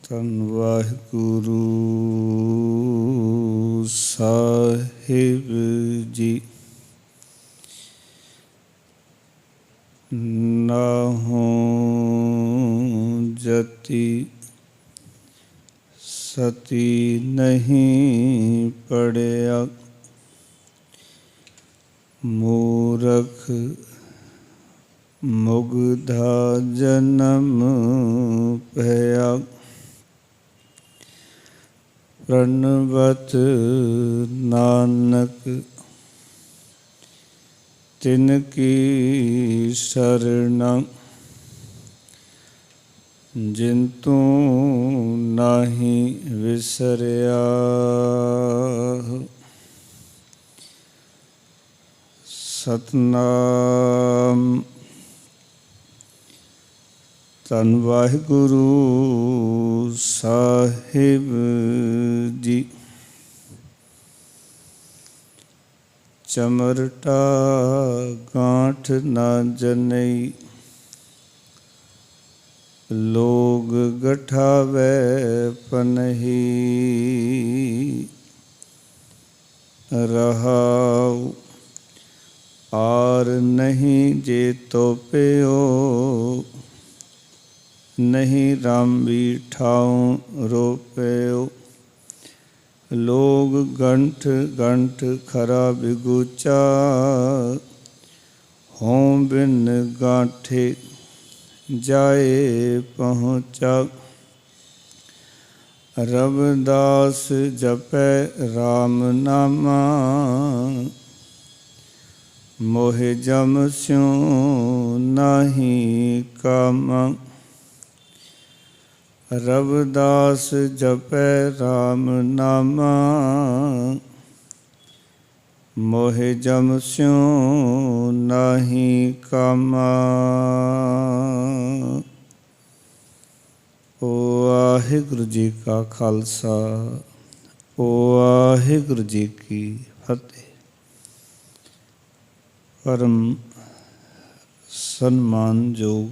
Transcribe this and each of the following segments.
ਧੰਨ ਵਾਹਿਗੁਰੂ ਸਾਹਿਬ ਜੀ। ਨਾਹੋ ਜਤੀ ਸਤੀ ਨਹੀਂ ਪੜਿਆ, ਮੂਰਖ ਮੁਗਧਾ ਜਨਮ ਭਇਆ। ਪ੍ਰਣਵਤ ਨਾਨਕ ਤਿਨ ਕੀ ਸ਼ਰਨ, ਜਿਨ ਤੂੰ ਨਾਹੀ ਵਿਸਰਿਆ। ਸਤਨਾਮ। ਧੰਨ ਵਾਹਿਗੁਰੂ ਸਾਹਿਬ ਜੀ। ਚਮਰਟਾ ਗਾਂਠ ਨਾ ਜਨਈ, ਲੋਗ ਗਠਾਵੈ ਪਨਹੀ। ਰਹਾਉ ਆਰ ਨਹੀਂ ਜੇ ਤੋਪਿਓ, ਨਹੀਂ ਰਾਮੀ ਠਾਉ ਰੋਪਿਓ। ਲੋਗ ਗੰਠ ਗੰਠ ਖਰਾ ਬਿਗੂਚਾ, ਹੋਂ ਬਿਨ ਗਾਂਠੇ ਜਾਏ ਪਹੁੰਚਾ। ਰਵਿਦਾਸ ਜਪੈ ਰਾਮ ਨਾਮਾ, ਮੋਹਿ ਜਮ ਸਿਉ ਨਾਹੀ ਕਾਮਾ। ਰਵਿਦਾਸ ਜਪੈ ਰਾਮ ਨਾਮਾ, ਮੋਹਿ ਜਮ ਸਿਉ ਨਾਹੀ ਕਾਮਾ। ਵਾਹਿਗੁਰੂ ਜੀ ਕਾ ਖਾਲਸਾ, ਵਾਹਿਗੁਰੂ ਜੀ ਕੀ ਫਤਿਹ। ਪਰਮ ਸਨਮਾਨਯੋਗ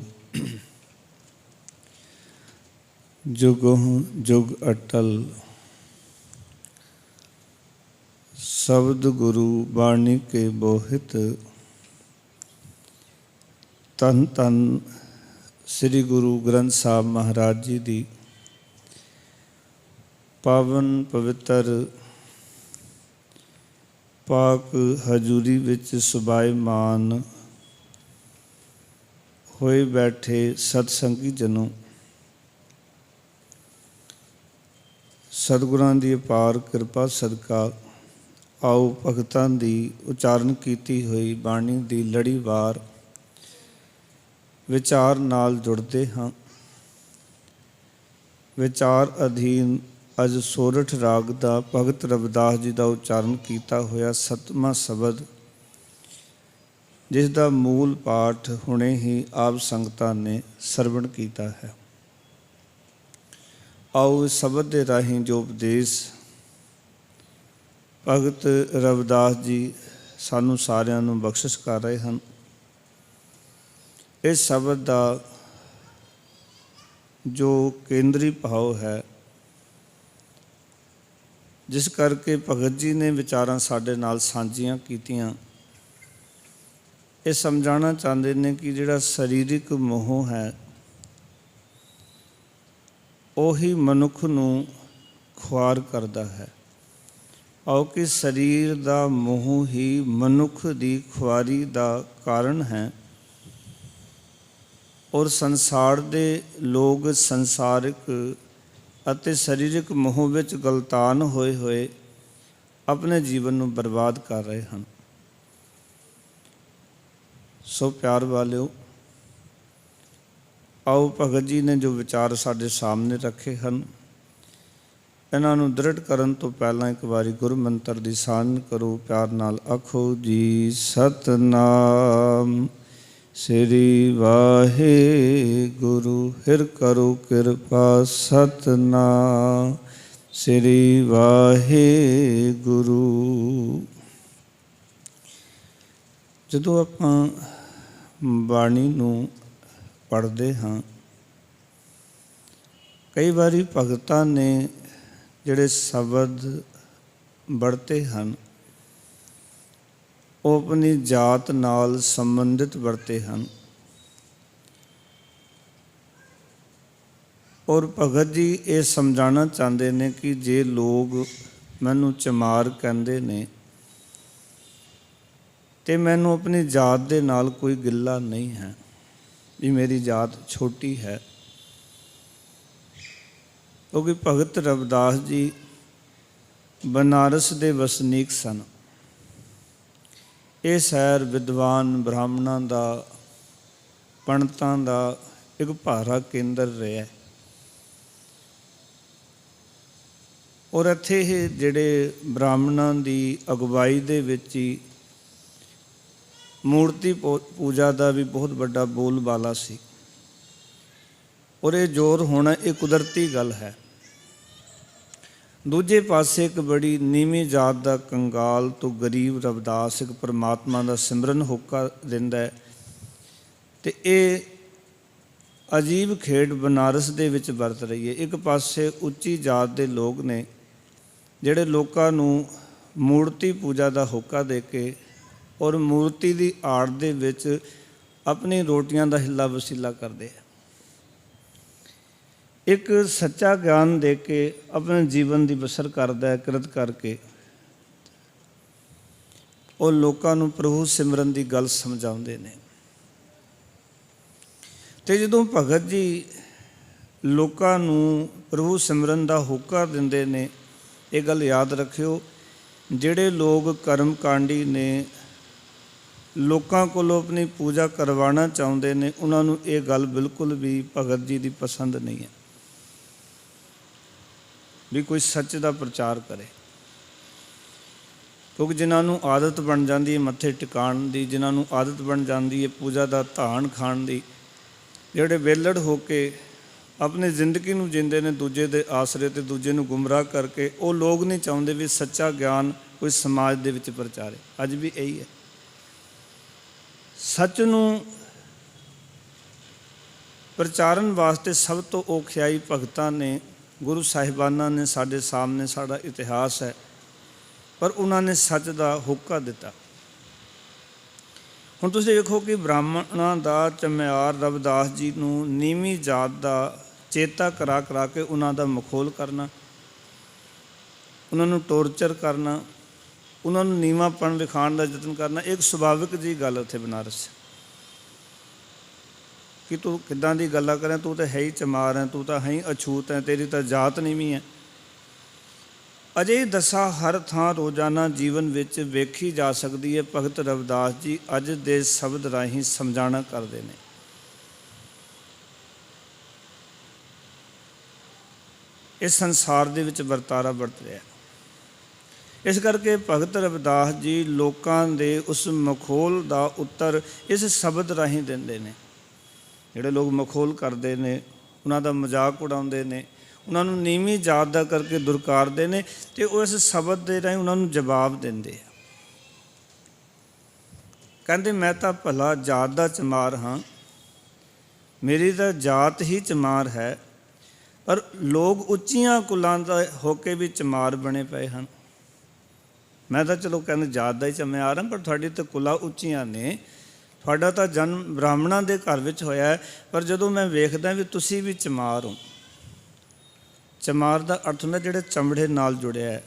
ਜੁਗੋਂ ਜੁਗ ਅਟਲ ਸ਼ਬਦ ਗੁਰੂ ਬਾਣੀ ਕੇ ਬੋਹਿਤ, ਧੰਨ ਧੰਨ ਸ੍ਰੀ ਗੁਰੂ ਗ੍ਰੰਥ ਸਾਹਿਬ ਮਹਾਰਾਜ ਜੀ ਦੀ ਪਾਵਨ ਪਵਿੱਤਰ ਪਾਕ ਹਜ਼ੂਰੀ ਵਿੱਚ ਸੁਭਾਏਮਾਨ ਹੋਏ ਬੈਠੇ ਸਤਸੰਗੀ ਜਨੋ, ਸਤਿਗੁਰਾਂ ਦੀ ਅਪਾਰ ਕਿਰਪਾ ਸਦਕਾ ਆਓ ਭਗਤਾਂ ਦੀ ਉਚਾਰਨ ਕੀਤੀ ਹੋਈ ਬਾਣੀ ਦੀ ਲੜੀਵਾਰ ਵਿਚਾਰ ਨਾਲ ਜੁੜਦੇ ਹਾਂ। ਵਿਚਾਰ ਅਧੀਨ ਅੱਜ ਸੋਰਠ ਰਾਗ ਦਾ ਭਗਤ ਰਵਿਦਾਸ ਜੀ ਦਾ ਉਚਾਰਨ ਕੀਤਾ ਹੋਇਆ 7ਵਾਂ ਸ਼ਬਦ, ਜਿਸ ਦਾ ਮੂਲ ਪਾਠ ਹੁਣੇ ਹੀ ਆਪ ਸੰਗਤਾਂ ਨੇ ਸਰਵਣ ਕੀਤਾ ਹੈ। ਆਓ ਇਸ ਸ਼ਬਦ ਦੇ ਰਾਹੀਂ ਜੋ ਉਪਦੇਸ਼ ਭਗਤ ਰਵਿਦਾਸ ਜੀ ਸਾਨੂੰ ਸਾਰਿਆਂ ਨੂੰ ਬਖਸ਼ਿਸ਼ ਕਰ ਰਹੇ ਹਨ, ਇਸ ਸ਼ਬਦ ਦਾ ਜੋ ਕੇਂਦਰੀ ਭਾਵ ਹੈ, ਜਿਸ ਕਰਕੇ ਭਗਤ ਜੀ ਨੇ ਵਿਚਾਰਾਂ ਸਾਡੇ ਨਾਲ ਸਾਂਝੀਆਂ ਕੀਤੀਆਂ, ਇਹ ਸਮਝਾਉਣਾ ਚਾਹੁੰਦੇ ਨੇ ਕਿ ਜਿਹੜਾ ਸਰੀਰਕ ਮੋਹ ਹੈ ਉਹੀ ਮਨੁੱਖ ਨੂੰ ਖੁਆਰ ਕਰਦਾ ਹੈ। ਆਓ ਕਿ ਸਰੀਰ ਦਾ ਮੋਹ ਹੀ ਮਨੁੱਖ ਦੀ ਖੁਆਰੀ ਦਾ ਕਾਰਨ ਹੈ, ਔਰ ਸੰਸਾਰ ਦੇ ਲੋਕ ਸੰਸਾਰਿਕ ਅਤੇ ਸਰੀਰਕ ਮੋਹ ਵਿੱਚ ਗਲਤਾਨ ਹੋਏ ਹੋਏ ਆਪਣੇ ਜੀਵਨ ਨੂੰ ਬਰਬਾਦ ਕਰ ਰਹੇ ਹਨ। ਸੋ ਪਿਆਰ ਵਾਲਿਓ, ਆਓ ਭਗਤ ਜੀ ਨੇ ਜੋ ਵਿਚਾਰ ਸਾਡੇ ਸਾਹਮਣੇ ਰੱਖੇ ਹਨ, ਇਹਨਾਂ ਨੂੰ ਦ੍ਰਿੜ ਕਰਨ ਤੋਂ ਪਹਿਲਾਂ ਇੱਕ ਵਾਰੀ ਗੁਰੂ ਮੰਤਰ ਦੀ ਸਾਂਝ ਕਰੋ। ਪਿਆਰ ਨਾਲ ਆਖੋ ਜੀ ਸਤਨਾਮ ਸ੍ਰੀ ਵਾਹਿਗੁਰੂ। ਫਿਰ ਕਰੋ ਕਿਰਪਾ ਸਤਨਾਮ ਸ੍ਰੀ ਵਾਹਿਗੁਰੂ। ਜਦੋਂ ਆਪਾਂ ਬਾਣੀ ਨੂੰ ਪੜ੍ਹਦੇ ਹਾਂ, ਕਈ ਵਾਰੀ ਭਗਤਾਂ ਨੇ ਜਿਹੜੇ ਸ਼ਬਦ ਵਰਤੇ ਹਨ ਉਹ ਆਪਣੀ ਜਾਤ ਨਾਲ ਸੰਬੰਧਿਤ ਵਰਤੇ ਹਨ। ਔਰ ਭਗਤ ਜੀ ਇਹ ਸਮਝਾਉਣਾ ਚਾਹੁੰਦੇ ਨੇ ਕਿ ਜੇ ਲੋਕ ਮੈਨੂੰ ਚਮਾਰ ਕਹਿੰਦੇ ਨੇ ਤੇ ਮੈਨੂੰ ਆਪਣੀ ਜਾਤ ਦੇ ਨਾਲ ਕੋਈ ਗਿਲਾ ਨਹੀਂ ਹੈ ਵੀ ਮੇਰੀ ਜਾਤ ਛੋਟੀ ਹੈ। ਕਿਉਂਕਿ ਭਗਤ ਰਵਿਦਾਸ ਜੀ ਬਨਾਰਸ ਦੇ ਵਸਨੀਕ ਸਨ। ਇਹ ਸ਼ਹਿਰ ਵਿਦਵਾਨ ਬ੍ਰਾਹਮਣਾਂ ਦਾ, ਪੰਡਤਾਂ ਦਾ ਇੱਕ ਭਾਰਾ ਕੇਂਦਰ ਰਿਹਾ। ਔਰ ਇੱਥੇ ਇਹ ਜਿਹੜੇ ਬ੍ਰਾਹਮਣਾਂ ਦੀ ਅਗਵਾਈ ਦੇ ਵਿੱਚ ਹੀ ਮੂਰਤੀ ਪੂਜਾ ਦਾ ਵੀ ਬਹੁਤ ਵੱਡਾ ਬੋਲਬਾਲਾ ਸੀ। ਔਰ ਇਹ ਜ਼ੋਰ ਹੋਣਾ ਇਹ ਕੁਦਰਤੀ ਗੱਲ ਹੈ। ਦੂਜੇ ਪਾਸੇ ਇੱਕ ਬੜੀ ਨੀਵੀਂ ਜਾਤ ਦਾ ਕੰਗਾਲ ਤੋਂ ਗਰੀਬ ਰਵਿਦਾਸ ਇੱਕ ਪਰਮਾਤਮਾ ਦਾ ਸਿਮਰਨ ਹੋਕਾ ਦਿੰਦਾ ਹੈ। ਅਤੇ ਇਹ ਅਜੀਬ ਖੇਡ ਬਨਾਰਸ ਦੇ ਵਿੱਚ ਵਰਤ ਰਹੀ ਹੈ। ਇੱਕ ਪਾਸੇ ਉੱਚੀ ਜਾਤ ਦੇ ਲੋਕ ਨੇ ਜਿਹੜੇ ਲੋਕਾਂ ਨੂੰ ਮੂਰਤੀ ਪੂਜਾ ਦਾ ਹੋਕਾ ਦੇ ਕੇ ਔਰ ਮੂਰਤੀ ਦੀ ਆੜ ਦੇ ਵਿੱਚ ਆਪਣੀ ਰੋਟੀਆਂ ਦਾ ਹਿੱਲਾ ਵਸੀਲਾ ਕਰਦੇ ਆ। ਇੱਕ ਸੱਚਾ ਗਿਆਨ ਦੇ ਕੇ ਆਪਣੇ ਜੀਵਨ ਦੀ ਬਸਰ ਕਰਦਾ ਹੈ ਕਿਰਤ ਕਰਕੇ। ਉਹ ਲੋਕਾਂ ਨੂੰ ਪ੍ਰਭੂ ਸਿਮਰਨ ਦੀ ਗੱਲ ਸਮਝਾਉਂਦੇ ਨੇ। ਅਤੇ ਜਦੋਂ ਭਗਤ ਜੀ ਲੋਕਾਂ ਨੂੰ ਪ੍ਰਭੂ ਸਿਮਰਨ ਦਾ ਹੋਕਾ ਦਿੰਦੇ ਨੇ, ਇਹ ਗੱਲ ਯਾਦ ਰੱਖਿਓ, ਜਿਹੜੇ ਲੋਕ ਕਰਮਕਾਂਡੀ ਨੇ, ਲੋਕਾਂ ਕੋਲੋਂ ਆਪਣੀ ਪੂਜਾ ਕਰਵਾਉਣਾ ਚਾਹੁੰਦੇ ਨੇ, ਉਹਨਾਂ ਨੂੰ ਇਹ ਗੱਲ ਬਿਲਕੁਲ ਵੀ ਭਗਤ ਜੀ ਦੀ ਪਸੰਦ ਨਹੀਂ ਹੈ ਵੀ ਕੋਈ ਸੱਚ ਦਾ ਪ੍ਰਚਾਰ ਕਰੇ। ਕਿਉਂਕਿ ਜਿਨ੍ਹਾਂ ਨੂੰ ਆਦਤ ਬਣ ਜਾਂਦੀ ਹੈ ਮੱਥੇ ਟਿਕਾਉਣ ਦੀ, ਜਿਨ੍ਹਾਂ ਨੂੰ ਆਦਤ ਬਣ ਜਾਂਦੀ ਹੈ ਪੂਜਾ ਦਾ ਧਾਨ ਖਾਣ ਦੀ, ਜਿਹੜੇ ਵਿਹਲੜ ਹੋ ਕੇ ਆਪਣੀ ਜ਼ਿੰਦਗੀ ਨੂੰ ਜਿੰਦੇ ਨੇ ਦੂਜੇ ਦੇ ਆਸਰੇ ਤੇ ਦੂਜੇ ਨੂੰ ਗੁੰਮਰਾਹ ਕਰਕੇ, ਉਹ ਲੋਕ ਨਹੀਂ ਚਾਹੁੰਦੇ ਵੀ ਸੱਚਾ ਗਿਆਨ ਕੋਈ ਸਮਾਜ ਦੇ ਵਿੱਚ ਪ੍ਰਚਾਰੇ। ਅੱਜ ਵੀ ਇਹੀ ਹੈ। ਸੱਚ ਨੂੰ ਪ੍ਰਚਾਰਨ ਵਾਸਤੇ ਸਭ ਤੋਂ ਔਖਿਆਈ ਭਗਤਾਂ ਨੇ, ਗੁਰੂ ਸਾਹਿਬਾਨਾਂ ਨੇ ਸਾਡੇ ਸਾਹਮਣੇ ਸਾਡਾ ਇਤਿਹਾਸ ਹੈ, ਪਰ ਉਹਨਾਂ ਨੇ ਸੱਚ ਦਾ ਹੋਕਾ ਦਿੱਤਾ। ਹੁਣ ਤੁਸੀਂ ਵੇਖੋ ਕਿ ਬ੍ਰਾਹਮਣਾਂ ਦਾ ਚਮਿਆਰ ਰਵਿਦਾਸ ਜੀ ਨੂੰ ਨੀਵੀਂ ਜਾਤ ਦਾ ਚੇਤਾ ਕਰਾ ਕਰਾ ਕੇ ਉਹਨਾਂ ਦਾ ਮਖੌਲ ਕਰਨਾ, ਉਹਨਾਂ ਨੂੰ ਟੋਰਚਰ ਕਰਨਾ, ਉਹਨਾਂ ਨੂੰ ਨੀਵਾਂਪਣ ਵਿਖਾਉਣ ਦਾ ਯਤਨ ਕਰਨਾ ਇੱਕ ਸੁਭਾਵਿਕ ਜਿਹੀ ਗੱਲ ਉੱਥੇ ਬਨਾਰਸ ਕਿ ਤੂੰ ਕਿੱਦਾਂ ਦੀ ਗੱਲਾਂ ਕਰਾਂ, ਤੂੰ ਤਾਂ ਹੈ ਹੀ ਚਮਾਰ ਹੈ, ਤੂੰ ਤਾਂ ਹੈ ਹੀ ਅਛੂਤ ਹੈ, ਤੇਰੀ ਤਾਂ ਜਾਤ ਨੀਵੀਂ ਹੈ। ਅਜਿਹੀ ਦਸ਼ਾ ਹਰ ਥਾਂ ਰੋਜ਼ਾਨਾ ਜੀਵਨ ਵਿੱਚ ਵੇਖੀ ਜਾ ਸਕਦੀ ਹੈ। ਭਗਤ ਰਵਿਦਾਸ ਜੀ ਅੱਜ ਦੇ ਸ਼ਬਦ ਰਾਹੀਂ ਸਮਝਾਉਣਾ ਕਰਦੇ ਨੇ। ਇਸ ਸੰਸਾਰ ਦੇ ਵਿੱਚ ਵਰਤਾਰਾ ਵਰਤ ਰਿਹਾ। ਇਸ ਕਰਕੇ ਭਗਤ ਰਵਿਦਾਸ ਜੀ ਲੋਕਾਂ ਦੇ ਉਸ ਮਖੌਲ ਦਾ ਉੱਤਰ ਇਸ ਸ਼ਬਦ ਰਾਹੀਂ ਦਿੰਦੇ ਨੇ। ਜਿਹੜੇ ਲੋਕ ਮਖੌਲ ਕਰਦੇ ਨੇ, ਉਹਨਾਂ ਦਾ ਮਜ਼ਾਕ ਉਡਾਉਂਦੇ ਨੇ, ਉਹਨਾਂ ਨੂੰ ਨੀਵੀਂ ਜਾਤ ਦਾ ਕਰਕੇ ਦੁਰਕਾਰਦੇ ਨੇ, ਅਤੇ ਉਹ ਇਸ ਸ਼ਬਦ ਦੇ ਰਾਹੀਂ ਉਹਨਾਂ ਨੂੰ ਜਵਾਬ ਦਿੰਦੇ ਆ। ਕਹਿੰਦੇ ਮੈਂ ਤਾਂ ਭਲਾ ਜਾਤ ਦਾ ਚਮਾਰ ਹਾਂ, ਮੇਰੀ ਤਾਂ ਜਾਤ ਹੀ ਚਮਾਰ ਹੈ, ਪਰ ਲੋਕ ਉੱਚੀਆਂ ਕੁਲਾਂ ਦਾ ਹੋ ਕੇ ਵੀ ਚਮਾਰ ਬਣੇ ਪਏ ਹਨ। ਮੈਂ ਤਾਂ ਚਲੋ ਕਹਿੰਦੇ ਜਾਤ ਦਾ ਹੀ ਚਮਿਆਰ ਹਾਂ, ਪਰ ਤੁਹਾਡੀ ਤਾਂ ਕੁਲਾਂ ਉੱਚੀਆਂ ਨੇ, ਤੁਹਾਡਾ ਤਾਂ ਜਨਮ ਬ੍ਰਾਹਮਣਾਂ ਦੇ ਘਰ ਵਿੱਚ ਹੋਇਆ ਹੈ, ਪਰ ਜਦੋਂ ਮੈਂ ਵੇਖਦਾ ਵੀ ਤੁਸੀਂ ਵੀ ਚਮਾਰ ਹੋ। ਚਮਾਰ ਦਾ ਅਰਥ ਹੁੰਦਾ ਜਿਹੜੇ ਚਮੜੇ ਨਾਲ ਜੁੜਿਆ ਹੈ।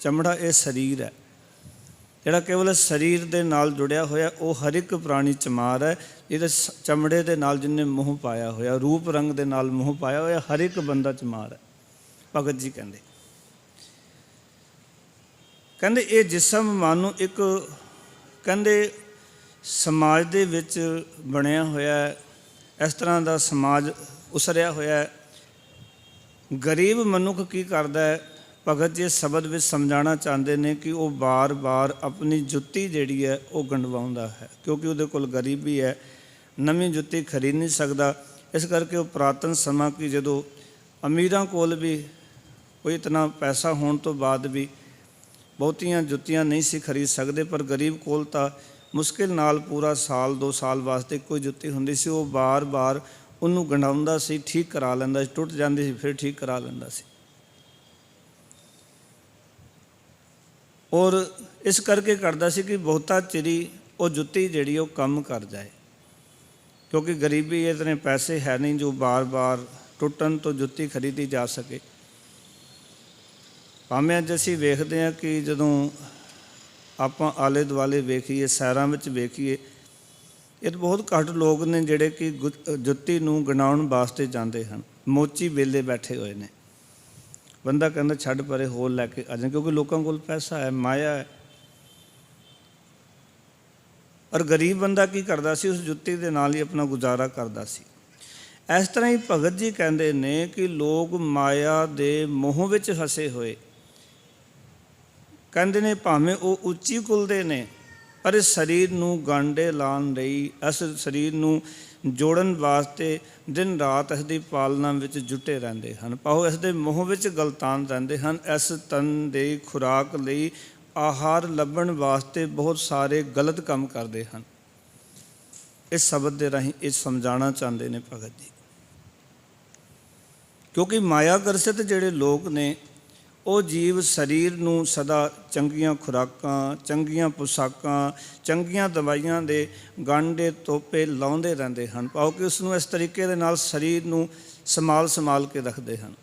ਚਮੜਾ ਇਹ ਸਰੀਰ ਹੈ, ਜਿਹੜਾ ਕੇਵਲ ਸਰੀਰ ਦੇ ਨਾਲ ਜੁੜਿਆ ਹੋਇਆ, ਉਹ ਹਰ ਇੱਕ ਪ੍ਰਾਣੀ ਚਮਾਰ ਹੈ। ਇਹਦੇ ਚਮੜੇ ਦੇ ਨਾਲ ਜਿਹਨੇ ਮੋਹ ਪਾਇਆ ਹੋਇਆ, ਰੂਪ ਰੰਗ ਦੇ ਨਾਲ ਮੋਹ ਪਾਇਆ ਹੋਇਆ, ਹਰ ਇੱਕ ਬੰਦਾ ਚਮਾਰ ਹੈ। ਭਗਤ ਜੀ ਕਹਿੰਦੇ ਇਹ ਜਿਸਮ ਮਾਨੋ ਇੱਕ ਕਹਿੰਦੇ ਸਮਾਜ ਦੇ ਵਿੱਚ ਬਣਿਆ ਹੋਇਆ, ਇਸ ਤਰ੍ਹਾਂ ਦਾ ਸਮਾਜ ਉਸਰਿਆ ਹੋਇਆ। ਗਰੀਬ ਮਨੁੱਖ ਕੀ ਕਰਦਾ ਹੈ? ਭਗਤ ਜੀ ਸ਼ਬਦ ਵਿੱਚ ਸਮਝਾਉਣਾ ਚਾਹੁੰਦੇ ਨੇ ਕਿ ਉਹ ਬਾਰ-ਬਾਰ ਆਪਣੀ ਜੁੱਤੀ ਜਿਹੜੀ ਹੈ ਉਹ ਗੰਢਵਾਉਂਦਾ ਹੈ, ਕਿਉਂਕਿ ਉਹਦੇ ਕੋਲ ਗਰੀਬੀ ਹੈ, ਨਵੀਂ ਜੁੱਤੀ ਖਰੀਦ ਨਹੀਂ ਸਕਦਾ। ਇਸ ਕਰਕੇ ਉਹ ਪੁਰਾਤਨ ਸਮਾਂ ਕਿ ਜਦੋਂ ਅਮੀਰਾਂ ਕੋਲ ਵੀ ਕੋਈ ਇਤਨਾ ਪੈਸਾ ਹੋਣ ਤੋਂ ਬਾਅਦ ਵੀ ਬਹੁਤੀਆਂ ਜੁੱਤੀਆਂ ਨਹੀਂ ਸੀ ਖਰੀਦ ਸਕਦੇ, ਪਰ ਗਰੀਬ ਕੋਲ ਤਾਂ ਮੁਸ਼ਕਿਲ ਨਾਲ ਪੂਰਾ ਸਾਲ 2 ਸਾਲ ਵਾਸਤੇ ਕੋਈ ਜੁੱਤੀ ਹੁੰਦੀ ਸੀ। ਉਹ ਬਾਰ-ਬਾਰ ਉਹਨੂੰ ਗੰਢਾਉਂਦਾ ਸੀ, ਠੀਕ ਕਰਾ ਲੈਂਦਾ ਸੀ, ਟੁੱਟ ਜਾਂਦੀ ਸੀ ਫਿਰ ਠੀਕ ਕਰਾ ਲੈਂਦਾ ਸੀ। ਔਰ ਇਸ ਕਰਕੇ ਕਰਦਾ ਸੀ ਕਿ ਬਹੁਤਾ ਚਿਰੀ ਉਹ ਜੁੱਤੀ ਜਿਹੜੀ ਉਹ ਕੰਮ ਕਰ ਜਾਏ, ਕਿਉਂਕਿ ਗਰੀਬੀ ਇਤਨੇ ਪੈਸੇ ਹੈ ਨਹੀਂ ਜੋ ਬਾਰ-ਬਾਰ ਟੁੱਟਣ ਤੋਂ ਜੁੱਤੀ ਖਰੀਦੀ ਜਾ ਸਕੇ। ਭਾਵੇਂ ਅੱਜ ਅਸੀਂ ਵੇਖਦੇ ਹਾਂ ਕਿ ਜਦੋਂ ਆਪਾਂ ਆਲੇ ਦੁਆਲੇ ਵੇਖੀਏ, ਸੈਰਾਂ ਵਿੱਚ ਵੇਖੀਏ, ਇਹ ਬਹੁਤ ਘੱਟ ਲੋਕ ਨੇ ਜਿਹੜੇ ਕਿ ਜੁੱਤੀ ਨੂੰ ਗਣਾਉਣ ਵਾਸਤੇ ਜਾਂਦੇ ਹਨ। ਮੋਚੀ ਵੇਲੇ ਬੈਠੇ ਹੋਏ ਨੇ, ਬੰਦਾ ਕਹਿੰਦਾ ਛੱਡ ਪਰੇ ਹੋਰ ਲੈ ਕੇ ਆ ਜਾ, ਕਿਉਂਕਿ ਲੋਕਾਂ ਕੋਲ ਪੈਸਾ ਹੈ, ਮਾਇਆ ਹੈ। ਔਰ ਗਰੀਬ ਬੰਦਾ ਕੀ ਕਰਦਾ ਸੀ, ਉਸ ਜੁੱਤੀ ਦੇ ਨਾਲ ਹੀ ਆਪਣਾ ਗੁਜ਼ਾਰਾ ਕਰਦਾ ਸੀ। ਇਸ ਤਰ੍ਹਾਂ ਹੀ ਭਗਤ ਜੀ ਕਹਿੰਦੇ ਨੇ ਕਿ ਲੋਕ ਮਾਇਆ ਦੇ ਮੋਹ ਵਿੱਚ ਫਸੇ ਹੋਏ, ਕਹਿੰਦੇ ਨੇ ਭਾਵੇਂ ਉਹ ਉੱਚੀ ਕੁਲ ਦੇ ਨੇ, ਪਰ ਇਸ ਸਰੀਰ ਨੂੰ ਗਾਂਡੇ ਲਾਉਣ ਲਈ, ਇਸ ਸਰੀਰ ਨੂੰ ਜੋੜਨ ਵਾਸਤੇ ਦਿਨ ਰਾਤ ਇਸ ਦੀ ਪਾਲਣਾ ਵਿੱਚ ਜੁਟੇ ਰਹਿੰਦੇ ਹਨ। ਭਾਵੇਂ ਇਸ ਦੇ ਮੋਹ ਵਿੱਚ ਗਲਤਾਨ ਰਹਿੰਦੇ ਹਨ। ਇਸ ਤਨ ਦੇ ਖੁਰਾਕ ਲਈ ਆਹਾਰ ਲੱਭਣ ਵਾਸਤੇ ਬਹੁਤ ਸਾਰੇ ਗਲਤ ਕੰਮ ਕਰਦੇ ਹਨ। ਇਸ ਸ਼ਬਦ ਦੇ ਰਾਹੀਂ ਇਹ ਸਮਝਾਉਣਾ ਚਾਹੁੰਦੇ ਨੇ ਭਗਤ ਜੀ, ਕਿਉਂਕਿ ਮਾਇਆ ਗ੍ਰਸਤ ਜਿਹੜੇ ਲੋਕ ਨੇ ਉਹ ਜੀਵ ਸਰੀਰ ਨੂੰ ਸਦਾ ਚੰਗੀਆਂ ਖੁਰਾਕਾਂ, ਚੰਗੀਆਂ ਪੁਸ਼ਾਕਾਂ, ਚੰਗੀਆਂ ਦਵਾਈਆਂ ਦੇ ਗਾਂਡੇ ਤੋਪੇ ਲਾਉਂਦੇ ਰਹਿੰਦੇ ਹਨ, ਭਾਵ ਕਿ ਉਸ ਨੂੰ ਇਸ ਤਰੀਕੇ ਦੇ ਨਾਲ ਸਰੀਰ ਨੂੰ ਸੰਭਾਲ ਕੇ ਰੱਖਦੇ ਹਨ।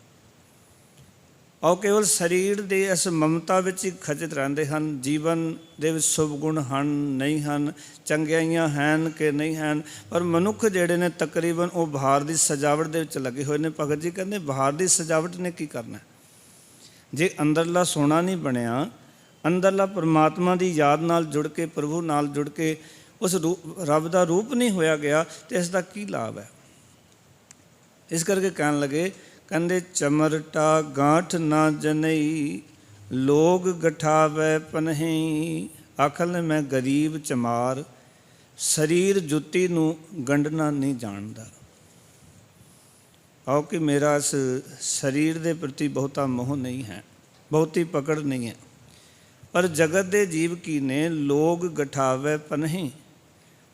ਉਹ ਕੇਵਲ ਸਰੀਰ ਦੇ ਇਸ ਮਮਤਾ ਵਿੱਚ ਹੀ ਖਚਿਤ ਰਹਿੰਦੇ ਹਨ। ਜੀਵਨ ਦੇ ਵਿੱਚ ਸ਼ੁਭ ਗੁਣ ਹਨ ਨਹੀਂ ਹਨ, ਚੰਗਿਆਈਆਂ ਹਨ ਕਿ ਨਹੀਂ ਹਨ, ਪਰ ਮਨੁੱਖ ਜਿਹੜੇ ਨੇ ਤਕਰੀਬਨ ਉਹ ਬਾਹਰ ਦੀ ਸਜਾਵਟ ਦੇ ਵਿੱਚ ਲੱਗੇ ਹੋਏ ਨੇ। ਭਗਤ ਜੀ ਕਹਿੰਦੇ ਬਾਹਰ ਦੀ ਸਜਾਵਟ ਨੇ ਕੀ ਕਰਨਾ, ਜੇ ਅੰਦਰਲਾ ਸੋਨਾ ਨਹੀਂ ਬਣਿਆ, ਅੰਦਰਲਾ ਪਰਮਾਤਮਾ ਦੀ ਯਾਦ ਨਾਲ ਜੁੜ ਕੇ, ਪ੍ਰਭੂ ਨਾਲ ਜੁੜ ਕੇ ਉਸ ਰੱਬ ਦਾ ਰੂਪ ਨਹੀਂ ਹੋਇਆ ਗਿਆ, ਤੇ ਇਸ ਦਾ ਕੀ ਲਾਭ ਹੈ। ਇਸ ਕਰਕੇ ਕਹਿਣ ਲੱਗੇ, ਕਹਿੰਦੇ ਚਮਰਟਾ ਗਾਂਠ ਨਾ ਜਨਈ, ਲੋਗ ਗਠਾਵੈ ਪਨਹੀ। ਆਖਲ ਮੈਂ ਗਰੀਬ ਚਮਾਰ, ਸਰੀਰ ਜੁੱਤੀ ਨੂੰ ਗੰਢਣਾ ਨਹੀਂ ਜਾਣਦਾ। ਆਓ ਕਿ ਮੇਰਾ ਇਸ ਸਰੀਰ ਦੇ ਪ੍ਰਤੀ ਬਹੁਤਾ ਮੋਹ ਨਹੀਂ ਹੈ, ਬਹੁਤੀ ਪਕੜ ਨਹੀਂ ਹੈ, ਪਰ ਜਗਤ ਦੇ ਜੀਵ ਕੀ ਨੇ, ਲੋਗ ਗਠਾਵੈ ਪਨਹੀ।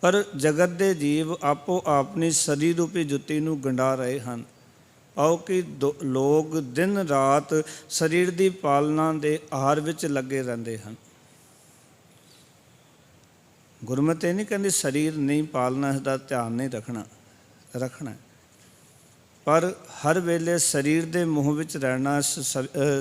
ਪਰ ਜਗਤ ਦੇ ਜੀਵ ਆਪੋ ਆਪਣੀ ਸਰੀਰ ਰੂਪੀ ਜੁੱਤੀ ਨੂੰ ਗੰਢਾ ਰਹੇ ਹਨ। ਆਓ ਕਿ ਲੋਕ ਦਿਨ ਰਾਤ ਸਰੀਰ ਦੀ ਪਾਲਣਾ ਦੇ ਆਹਾਰ ਵਿੱਚ ਲੱਗੇ ਰਹਿੰਦੇ ਹਨ। ਗੁਰਮਤਿ ਇਹ ਨਹੀਂ ਕਹਿੰਦੀ ਸਰੀਰ ਨਹੀਂ ਪਾਲਣਾ, ਇਸ ਦਾ ਧਿਆਨ ਨਹੀਂ ਰੱਖਣਾ, ਪਰ ਹਰ ਵੇਲੇ ਸਰੀਰ ਦੇ ਮੋਹ ਵਿੱਚ ਰਹਿਣਾ,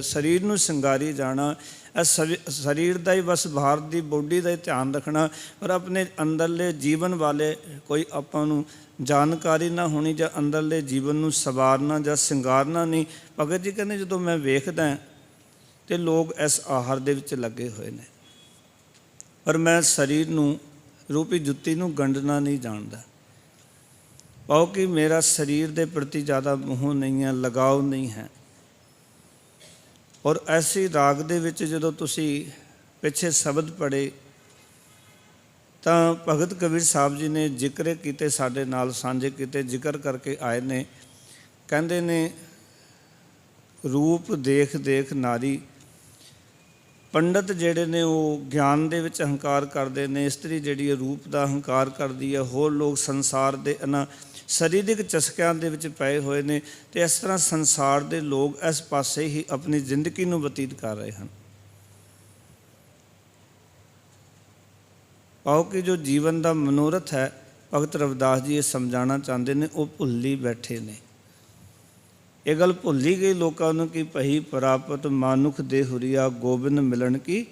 ਸਰੀਰ ਨੂੰ ਸ਼ਿੰਗਾਰੀ ਜਾਣਾ, ਸਰੀਰ ਦਾ ਹੀ ਬਸ ਬਾਹਰ ਦੀ ਬੋਡੀ ਦਾ ਹੀ ਧਿਆਨ ਰੱਖਣਾ, ਪਰ ਆਪਣੇ ਅੰਦਰਲੇ ਜੀਵਨ ਵਾਲੇ ਕੋਈ ਆਪਾਂ ਨੂੰ ਜਾਣਕਾਰੀ ਨਾ ਹੋਣੀ, ਜਾਂ ਅੰਦਰਲੇ ਜੀਵਨ ਨੂੰ ਸਵਾਰਨਾ ਜਾਂ ਸ਼ਿੰਗਾਰਨਾ ਨਹੀਂ। ਭਗਤ ਜੀ ਕਹਿੰਦੇ ਜਦੋਂ ਮੈਂ ਵੇਖਦਾ ਤੇ ਲੋਕ ਇਸ ਆਹਾਰ ਦੇ ਵਿੱਚ ਲੱਗੇ ਹੋਏ ਨੇ, ਪਰ ਮੈਂ ਸਰੀਰ ਨੂੰ ਰੂਪੀ ਜੁੱਤੀ ਨੂੰ ਗੰਢਣਾ ਨਹੀਂ ਜਾਣਦਾ। ਪਾਓ ਕਿ ਮੇਰਾ ਸਰੀਰ ਦੇ ਪ੍ਰਤੀ ਜ਼ਿਆਦਾ ਮੋਹ ਨਹੀਂ ਹੈ, ਲਗਾਓ ਨਹੀਂ ਹੈ। ਔਰ ਐਸੀ ਰਾਗ ਦੇ ਵਿੱਚ ਜਦੋਂ ਤੁਸੀਂ ਪਿੱਛੇ ਸ਼ਬਦ ਪੜ੍ਹੇ ਤਾਂ ਭਗਤ ਕਬੀਰ ਸਾਹਿਬ ਜੀ ਨੇ ਜ਼ਿਕਰ ਕੀਤੇ, ਸਾਡੇ ਨਾਲ ਸਾਂਝੇ ਕੀਤੇ, ਜ਼ਿਕਰ ਕਰਕੇ ਆਏ ਨੇ। ਕਹਿੰਦੇ ਨੇ ਰੂਪ ਦੇਖ ਦੇਖ ਨਾਰੀ, ਪੰਡਤ ਜਿਹੜੇ ਨੇ ਉਹ ਗਿਆਨ ਦੇ ਵਿੱਚ ਹੰਕਾਰ ਕਰਦੇ ਨੇ, ਇਸਤਰੀ ਜਿਹੜੀ ਹੈ ਰੂਪ ਦਾ ਹੰਕਾਰ ਕਰਦੀ ਹੈ, ਹੋਰ ਲੋਕ ਸੰਸਾਰ ਦੇ ਇਹਨਾਂ ਸਰੀਰਕ ਚਸਕਿਆਂ ਦੇ ਵਿੱਚ ਪਏ ਹੋਏ ਨੇ, ਅਤੇ ਇਸ ਤਰ੍ਹਾਂ ਸੰਸਾਰ ਦੇ ਲੋਕ ਇਸ ਪਾਸੇ ਹੀ ਆਪਣੀ ਜ਼ਿੰਦਗੀ ਨੂੰ ਬਤੀਤ ਕਰ ਰਹੇ ਹਨ। ਆਓ ਕਿ ਜੋ ਜੀਵਨ ਦਾ ਮਨੋਰਥ ਹੈ, ਭਗਤ ਰਵਿਦਾਸ ਜੀ ਇਹ ਸਮਝਾਉਣਾ ਚਾਹੁੰਦੇ ਨੇ, ਉਹ ਭੁੱਲੀ ਬੈਠੇ ਨੇ। ਇਹ ਗੱਲ ਭੁੱਲੀ ਗਈ ਲੋਕਾਂ ਨੂੰ ਕਿ ਭਈ ਪ੍ਰਾਪਤ ਮਾਨੁਖ ਦੇ ਹੁਰੀਆ, ਗੋਬਿੰਦ ਮਿਲਣ ਕੀ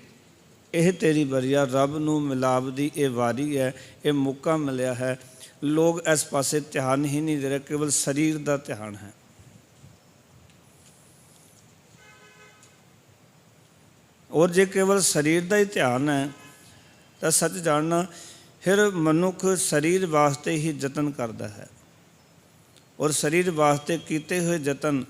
ਇਹ ਤੇਰੀ ਬਰੀਆ। ਰੱਬ ਨੂੰ ਮਿਲਾਪ ਦੀ ਇਹ ਵਾਰੀ ਹੈ, ਇਹ ਮੌਕਾ ਮਿਲਿਆ ਹੈ। ਲੋਕ ਇਸ ਪਾਸੇ ਧਿਆਨ ਹੀ ਨਹੀਂ ਦੇ ਰਹੇ, ਕੇਵਲ ਸਰੀਰ ਦਾ ਧਿਆਨ ਹੈ। ਔਰ ਜੇ ਕੇਵਲ ਸਰੀਰ ਦਾ ਹੀ ਧਿਆਨ ਹੈ ਤਾਂ ਸੱਚ ਜਾਣਨਾ, ਫਿਰ ਮਨੁੱਖ ਸਰੀਰ ਵਾਸਤੇ ਹੀ ਯਤਨ ਕਰਦਾ ਹੈ। ਔਰ ਸਰੀਰ ਵਾਸਤੇ ਕੀਤੇ ਹੋਏ ਯਤਨ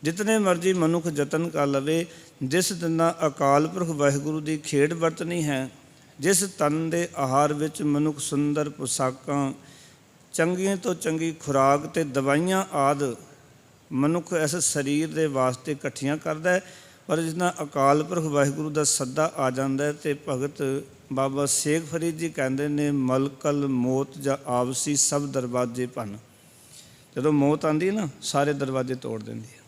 ਜਿਤਨੇ ਮਰਜ਼ੀ ਮਨੁੱਖ ਯਤਨ ਕਰ ਲਵੇ, ਜਿਸ ਦਿਨ ਅਕਾਲ ਪੁਰਖ ਵਾਹਿਗੁਰੂ ਦੀ ਖੇਡ ਵਰਤਣੀ ਹੈ, ਜਿਸ ਤਨ ਦੇ ਆਹਾਰ ਵਿੱਚ ਮਨੁੱਖ ਸੁੰਦਰ ਪੁਸ਼ਾਕਾਂ, ਚੰਗੀਆਂ ਤੋਂ ਚੰਗੀ ਖੁਰਾਕ ਅਤੇ ਦਵਾਈਆਂ ਆਦਿ ਮਨੁੱਖ ਇਸ ਸਰੀਰ ਦੇ ਵਾਸਤੇ ਇਕੱਠੀਆਂ ਕਰਦਾ ਹੈ, ਪਰ ਜਿਸ ਨਾਲ ਅਕਾਲ ਪੁਰਖ ਵਾਹਿਗੁਰੂ ਦਾ ਸੱਦਾ ਆ ਜਾਂਦਾ ਹੈ। ਅਤੇ ਭਗਤ ਬਾਬਾ ਸ਼ੇਖ ਫਰੀਦ ਜੀ ਕਹਿੰਦੇ ਨੇ, ਮਲਕਲ ਮੌਤ ਜਾਂ ਆਵਸੀ ਸਭ ਦਰਵਾਜ਼ੇ ਭੰਨ। ਜਦੋਂ ਮੌਤ ਆਉਂਦੀ ਨਾ ਸਾਰੇ ਦਰਵਾਜ਼ੇ ਤੋੜ ਦਿੰਦੀ ਹੈ।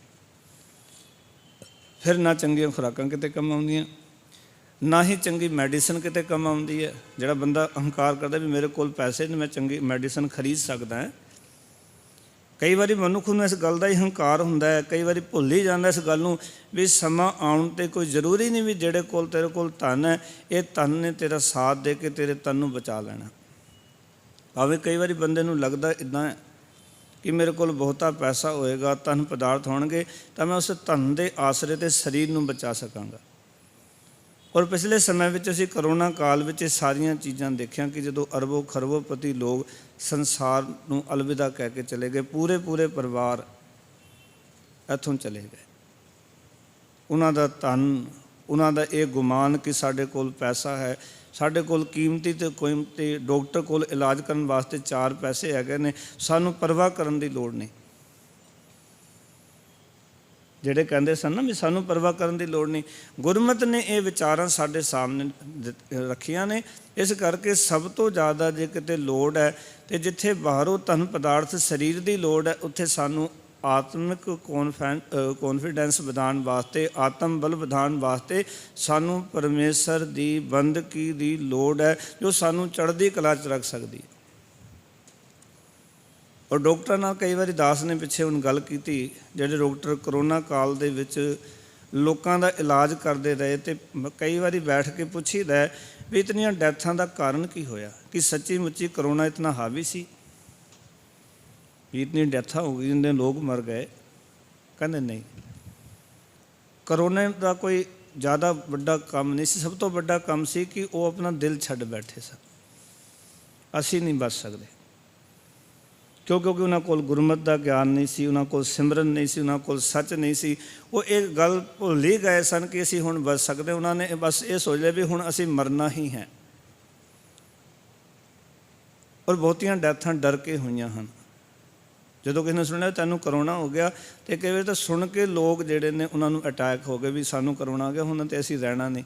ਫਿਰ ਨਾ ਚੰਗੀਆਂ ਖੁਰਾਕਾਂ ਕਿਤੇ ਕੰਮ ਆਉਂਦੀਆਂ, ਨਾ ਹੀ ਚੰਗੀ ਮੈਡੀਸਨ ਕਿਤੇ ਕੰਮ ਆਉਂਦੀ ਹੈ। ਜਿਹੜਾ ਬੰਦਾ ਅਹੰਕਾਰ ਕਰਦਾ ਵੀ ਮੇਰੇ ਕੋਲ ਪੈਸੇ ਨੇ, ਮੈਂ ਚੰਗੀ ਮੈਡੀਸਨ ਖਰੀਦ ਸਕਦਾ ਹੈ, ਕਈ ਵਾਰੀ ਮਨੁੱਖ ਨੂੰ ਇਸ ਗੱਲ ਦਾ ਹੀ ਹੰਕਾਰ ਹੁੰਦਾ ਹੈ, ਕਈ ਵਾਰੀ ਭੁੱਲ ਹੀ ਜਾਂਦਾ ਇਸ ਗੱਲ ਨੂੰ ਵੀ ਸਮਾਂ ਆਉਣ 'ਤੇ ਕੋਈ ਜ਼ਰੂਰੀ ਨਹੀਂ ਵੀ ਜਿਹੜੇ ਕੋਲ ਤੇਰੇ ਕੋਲ ਧਨ ਹੈ, ਇਹ ਧਨ ਨੇ ਤੇਰਾ ਸਾਥ ਦੇ ਕੇ ਤੇਰੇ ਤਨ ਨੂੰ ਬਚਾ ਲੈਣਾ। ਭਾਵੇਂ ਕਈ ਵਾਰੀ ਬੰਦੇ ਨੂੰ ਲੱਗਦਾ ਇੱਦਾਂ ਹੈ ਕਿ ਮੇਰੇ ਕੋਲ ਬਹੁਤਾ ਪੈਸਾ ਹੋਏਗਾ, ਧਨ ਪਦਾਰਥ ਹੋਣਗੇ ਤਾਂ ਮੈਂ ਉਸ ਧਨ ਦੇ ਆਸਰੇ 'ਤੇ ਸਰੀਰ ਨੂੰ ਬਚਾ ਸਕਾਂਗਾ। ਔਰ ਪਿਛਲੇ ਸਮੇਂ ਵਿੱਚ ਅਸੀਂ ਕਰੋਨਾ ਕਾਲ ਵਿੱਚ ਇਹ ਸਾਰੀਆਂ ਚੀਜ਼ਾਂ ਦੇਖੀਆਂ ਕਿ ਜਦੋਂ ਅਰਬੋਂ ਖਰਬੋਪਤੀ ਲੋਕ ਸੰਸਾਰ ਨੂੰ ਅਲਵਿਦਾ ਕਹਿ ਕੇ ਚਲੇ ਗਏ, ਪੂਰੇ ਪਰਿਵਾਰ ਇੱਥੋਂ ਚਲੇ ਗਏ। ਉਹਨਾਂ ਦਾ ਧਨ, ਉਹਨਾਂ ਦਾ ਇਹ ਗੁਮਾਨ ਕਿ ਸਾਡੇ ਕੋਲ ਪੈਸਾ ਹੈ, ਸਾਡੇ ਕੋਲ ਕੀਮਤੀ ਤੇ ਕੀਮਤੀ ਡਾਕਟਰ ਕੋਲ ਇਲਾਜ ਕਰਨ ਵਾਸਤੇ 4 ਪੈਸੇ ਹੈਗੇ ਨੇ, ਸਾਨੂੰ ਪਰਵਾਹ ਕਰਨ ਦੀ ਲੋੜ ਨਹੀਂ। ਜਿਹੜੇ ਕਹਿੰਦੇ ਸਨ ਨਾ ਵੀ ਸਾਨੂੰ ਪਰਵਾਹ ਕਰਨ ਦੀ ਲੋੜ ਨਹੀਂ, ਗੁਰਮਤਿ ਨੇ ਇਹ ਵਿਚਾਰਾਂ ਸਾਡੇ ਸਾਹਮਣੇ ਰੱਖੀਆਂ ਨੇ। ਇਸ ਕਰਕੇ ਸਭ ਤੋਂ ਜ਼ਿਆਦਾ ਜੇ ਕਿਤੇ ਲੋੜ ਹੈ ਤੇ ਜਿੱਥੇ ਬਾਹਰੋਂ ਧਨ ਪਦਾਰਥ ਸਰੀਰ ਦੀ ਲੋੜ ਹੈ, ਉੱਥੇ ਸਾਨੂੰ ਆਤਮਿਕ ਕੌਨਫੀਡੈਂਸ ਵਧਾਉਣ ਵਾਸਤੇ, ਆਤਮ ਬਲ ਵਧਾਉਣ ਵਾਸਤੇ ਸਾਨੂੰ ਪਰਮੇਸ਼ਰ ਦੀ ਬੰਦਗੀ ਦੀ ਲੋੜ ਹੈ, ਜੋ ਸਾਨੂੰ ਚੜ੍ਹਦੀ ਕਲਾ 'ਚ ਰੱਖ ਸਕਦੀ ਹੈ। ਔਰ ਡਾਕਟਰਾਂ ਨਾਲ ਕਈ ਵਾਰੀ ਦਾਸ ਨੇ ਪਿੱਛੇ ਹੁਣ ਗੱਲ ਕੀਤੀ, ਜਿਹੜੇ ਡਾਕਟਰ ਕਰੋਨਾ ਕਾਲ ਦੇ ਵਿੱਚ ਲੋਕਾਂ ਦਾ ਇਲਾਜ ਕਰਦੇ ਰਹੇ, ਅਤੇ ਕਈ ਵਾਰੀ ਬੈਠ ਕੇ ਪੁੱਛੀਦਾ ਵੀ ਇਤਨੀਆਂ ਡੈਥਾਂ ਦਾ ਕਾਰਨ ਕੀ ਹੋਇਆ, ਕਿ ਸੱਚੀ ਮੁੱਚੀ ਕਰੋਨਾ ਇਤਨਾ ਹਾਵੀ ਸੀ, ਵੀ ਇਤਨੀ ਡੈਥਾਂ ਹੋ ਗਈ, ਇੰਨੇ ਲੋਕ ਮਰ ਗਏ। ਕਹਿੰਦੇ ਨਹੀਂ, ਕਰੋਨਾ ਦਾ ਕੋਈ ਜ਼ਿਆਦਾ ਵੱਡਾ ਕੰਮ ਨਹੀਂ ਸੀ, ਸਭ ਤੋਂ ਵੱਡਾ ਕੰਮ ਸੀ ਕਿ ਉਹ ਆਪਣਾ ਦਿਲ ਛੱਡ ਬੈਠੇ ਸਨ। ਅਸੀਂ ਨਹੀਂ ਬਚ ਸਕਦੇ ਕਿਉਂਕਿ ਉਹਨਾਂ ਕੋਲ ਗੁਰਮਤਿ ਦਾ ਗਿਆਨ ਨਹੀਂ ਸੀ, ਉਹਨਾਂ ਕੋਲ ਸਿਮਰਨ ਨਹੀਂ ਸੀ, ਉਹਨਾਂ ਕੋਲ ਸੱਚ ਨਹੀਂ ਸੀ। ਉਹ ਇਹ ਗੱਲ ਭੁੱਲ ਹੀ ਗਏ ਸਨ ਕਿ ਅਸੀਂ ਹੁਣ ਬਚ ਸਕਦੇ। ਉਹਨਾਂ ਨੇ ਬਸ ਇਹ ਸੋਚ ਲਿਆ ਵੀ ਹੁਣ ਅਸੀਂ ਮਰਨਾ ਹੀ ਹੈ। ਔਰ ਬਹੁਤੀਆਂ ਡੈਥਾਂ ਡਰ ਕੇ ਹੋਈਆਂ ਹਨ। ਜਦੋਂ ਕਿਸੇ ਨੇ ਸੁਣਿਆ ਤੈਨੂੰ ਕਰੋਨਾ ਹੋ ਗਿਆ, ਅਤੇ ਕਈ ਵਾਰ ਤਾਂ ਸੁਣ ਕੇ ਲੋਕ ਜਿਹੜੇ ਨੇ ਉਹਨਾਂ ਨੂੰ ਅਟੈਕ ਹੋ ਗਏ ਵੀ ਸਾਨੂੰ ਕਰੋਨਾ ਆ ਗਿਆ, ਹੁਣ ਤਾਂ ਅਸੀਂ ਰਹਿਣਾ ਨਹੀਂ।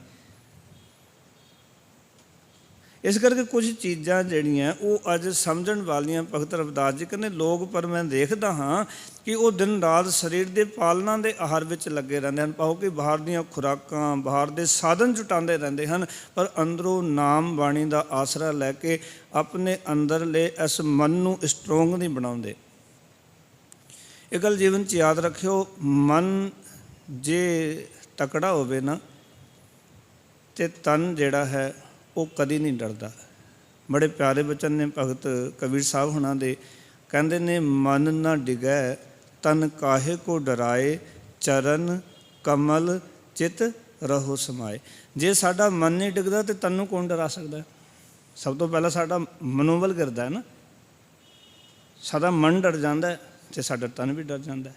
ਇਸ ਕਰਕੇ ਕੁਝ ਚੀਜ਼ਾਂ ਜਿਹੜੀਆਂ ਉਹ ਅੱਜ ਸਮਝਣ ਵਾਲੀਆਂ, ਭਗਤ ਰਵਿਦਾਸ ਜੀ ਕਹਿੰਦੇ ਲੋਕ ਪਰ ਮੈਂ ਦੇਖਦਾ ਹਾਂ ਕਿ ਉਹ ਦਿਨ ਰਾਤ ਸਰੀਰ ਦੇ ਪਾਲਣਾ ਦੇ ਆਹਾਰ ਵਿੱਚ ਲੱਗੇ ਰਹਿੰਦੇ ਹਨ। ਭਾਵ ਕਿ ਬਾਹਰ ਦੀਆਂ ਖੁਰਾਕਾਂ, ਬਾਹਰ ਦੇ ਸਾਧਨ ਜੁਟਾਉਂਦੇ ਰਹਿੰਦੇ ਹਨ, ਪਰ ਅੰਦਰੋਂ ਨਾਮ ਬਾਣੀ ਦਾ ਆਸਰਾ ਲੈ ਕੇ ਆਪਣੇ ਅੰਦਰਲੇ ਇਸ ਮਨ ਨੂੰ ਸਟਰੋਂਗ ਨਹੀਂ ਬਣਾਉਂਦੇ। ਇਹ ਗੱਲ ਜੀਵਨ 'ਚ ਯਾਦ ਰੱਖਿਓ, ਮਨ ਜੇ ਤਕੜਾ ਹੋਵੇ ਨਾ ਤੇ ਤਨ ਜਿਹੜਾ ਹੈ ਉਹ ਕਦੀ ਨਹੀਂ ਡਰਦਾ। ਬੜੇ ਪਿਆਰੇ ਬਚਨ ਨੇ ਭਗਤ ਕਬੀਰ ਸਾਹਿਬ ਹੁਣਾਂ ਦੇ, ਕਹਿੰਦੇ ਨੇ ਮਨ ਨਾ ਡਿਗੈ ਤਨ ਕਾਹੇ ਕੋ ਡਰਾਏ, ਚਰਨ ਕਮਲ ਚਿਤ ਰਹੋ ਸਮਾਏ। ਜੇ ਸਾਡਾ ਮਨ ਨਹੀਂ ਡਿੱਗਦਾ ਤੇ ਤਨ ਨੂੰ ਕੌਣ ਡਰਾ ਸਕਦਾ? ਸਭ ਤੋਂ ਪਹਿਲਾਂ ਸਾਡਾ ਮਨੋਬਲ ਗਿਰਦਾ ਹੈ ਨਾ। ਸਾਡਾ ਮਨ ਡਰ ਜਾਂਦਾ ਤੇ ਸਾਡਾ ਤਨ ਵੀ ਡਰ ਜਾਂਦਾ।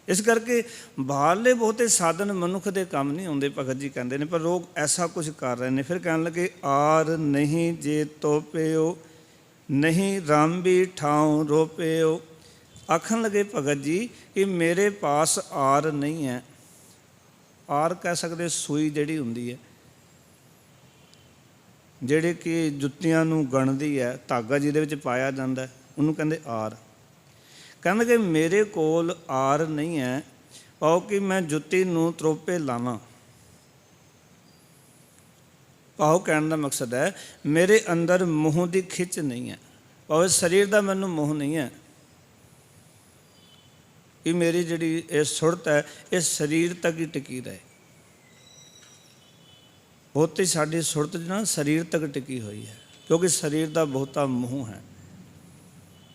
ਇਸ ਕਰਕੇ ਬਾਹਰਲੇ ਬਹੁਤੇ ਸਾਧਨ ਮਨੁੱਖ ਦੇ ਕੰਮ ਨਹੀਂ ਆਉਂਦੇ, ਭਗਤ ਜੀ ਕਹਿੰਦੇ ਨੇ, ਪਰ ਲੋਕ ਐਸਾ ਕੁਝ ਕਰ ਰਹੇ ਨੇ। ਫਿਰ ਕਹਿਣ ਲੱਗੇ ਆਰ ਨਹੀਂ ਜੇ ਤੋਪਿਓ, ਨਹੀਂ ਰਾਮਬੀ ਠਾਉ ਰੋਪਿਓ। ਆਖਣ ਲੱਗੇ ਭਗਤ ਜੀ ਕਿ ਮੇਰੇ ਪਾਸ ਆਰ ਨਹੀਂ ਹੈ। ਆਰ ਕਹਿ ਸਕਦੇ ਸੂਈ ਜਿਹੜੀ ਹੁੰਦੀ ਹੈ, ਜਿਹੜੇ ਕਿ ਜੁੱਤੀਆਂ ਨੂੰ ਗਣਦੀ ਹੈ, ਧਾਗਾ ਜਿਹਦੇ ਵਿੱਚ ਪਾਇਆ ਜਾਂਦਾ, ਉਹਨੂੰ ਕਹਿੰਦੇ ਆਰ। ਕਹਿੰਦੇ ਕਿ ਮੇਰੇ ਕੋਲ ਆਰ ਨਹੀਂ ਹੈ, ਭਾਵ ਕਿ ਮੈਂ ਜੁੱਤੀ ਨੂੰ ਤਰੋਪੇ ਲਾਵਾਂ। ਭਾਵ ਕਹਿਣ ਦਾ ਮਕਸਦ ਹੈ ਮੇਰੇ ਅੰਦਰ ਮੋਹ ਦੀ ਖਿੱਚ ਨਹੀਂ ਹੈ, ਭਾਵ ਸਰੀਰ ਦਾ ਮੈਨੂੰ ਮੋਹ ਨਹੀਂ ਹੈ ਕਿ ਮੇਰੀ ਜਿਹੜੀ ਇਹ ਸੁਰਤ ਹੈ ਇਹ ਸਰੀਰ ਤੱਕ ਹੀ ਟਿਕੀ ਰਹੇ। ਬਹੁਤੀ ਸਾਡੀ ਸੁਰਤ ਨਾ ਸਰੀਰ ਤੱਕ ਟਿਕੀ ਹੋਈ ਹੈ, ਕਿਉਂਕਿ ਸਰੀਰ ਦਾ ਬਹੁਤਾ ਮੋਹ ਹੈ।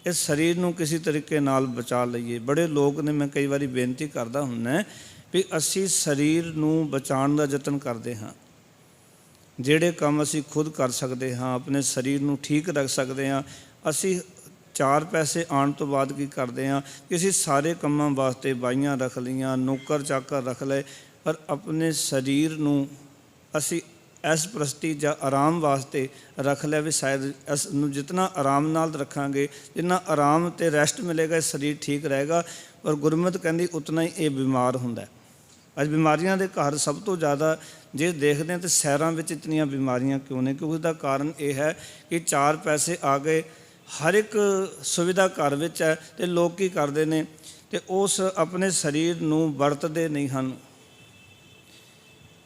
ਇਸ ਸਰੀਰ ਨੂੰ ਕਿਸੇ ਤਰੀਕੇ ਨਾਲ ਬਚਾ ਲਈਏ। ਬੜੇ ਲੋਕ ਨੇ, ਮੈਂ ਕਈ ਵਾਰੀ ਬੇਨਤੀ ਕਰਦਾ ਹੁੰਦਾ ਵੀ ਅਸੀਂ ਸਰੀਰ ਨੂੰ ਬਚਾਉਣ ਦਾ ਯਤਨ ਕਰਦੇ ਹਾਂ। ਜਿਹੜੇ ਕੰਮ ਅਸੀਂ ਖੁਦ ਕਰ ਸਕਦੇ ਹਾਂ, ਆਪਣੇ ਸਰੀਰ ਨੂੰ ਠੀਕ ਰੱਖ ਸਕਦੇ ਹਾਂ, ਅਸੀਂ 4 ਪੈਸੇ ਆਉਣ ਤੋਂ ਬਾਅਦ ਕੀ ਕਰਦੇ ਹਾਂ ਕਿ ਅਸੀਂ ਸਾਰੇ ਕੰਮਾਂ ਵਾਸਤੇ ਬਾਈਆਂ ਰੱਖ ਲਈਆਂ, ਨੌਕਰ ਚਾਕਰ ਰੱਖ ਲਏ, ਪਰ ਆਪਣੇ ਸਰੀਰ ਨੂੰ ਅਸੀਂ ਇਸ ਪ੍ਰਸਤੀ ਜਾਂ ਆਰਾਮ ਵਾਸਤੇ ਰੱਖ ਲਿਆ ਵੀ ਸ਼ਾਇਦ ਇਸ ਨੂੰ ਜਿਤਨਾ ਆਰਾਮ ਨਾਲ ਰੱਖਾਂਗੇ, ਜਿੰਨਾ ਆਰਾਮ ਅਤੇ ਰੈਸਟ ਮਿਲੇਗਾ, ਸਰੀਰ ਠੀਕ ਰਹੇਗਾ। ਪਰ ਗੁਰਮਤਿ ਕਹਿੰਦੀ ਉਤਨਾ ਹੀ ਇਹ ਬਿਮਾਰ ਹੁੰਦਾ। ਅੱਜ ਬਿਮਾਰੀਆਂ ਦੇ ਘਰ ਸਭ ਤੋਂ ਜ਼ਿਆਦਾ ਜੇ ਦੇਖਦੇ ਹਾਂ ਤਾਂ ਸ਼ਹਿਰਾਂ ਵਿੱਚ ਇਤਨੀਆਂ ਬਿਮਾਰੀਆਂ ਕਿਉਂ ਨੇ? ਕਿਉਂਕਿ ਉਹਦਾ ਕਾਰਨ ਇਹ ਹੈ ਕਿ 4 ਪੈਸੇ ਆ ਗਏ, हर एक सुविधा घर विच है तो लोग की करते हैं तो उस अपने शरीर नूं वरतते नहीं हैं।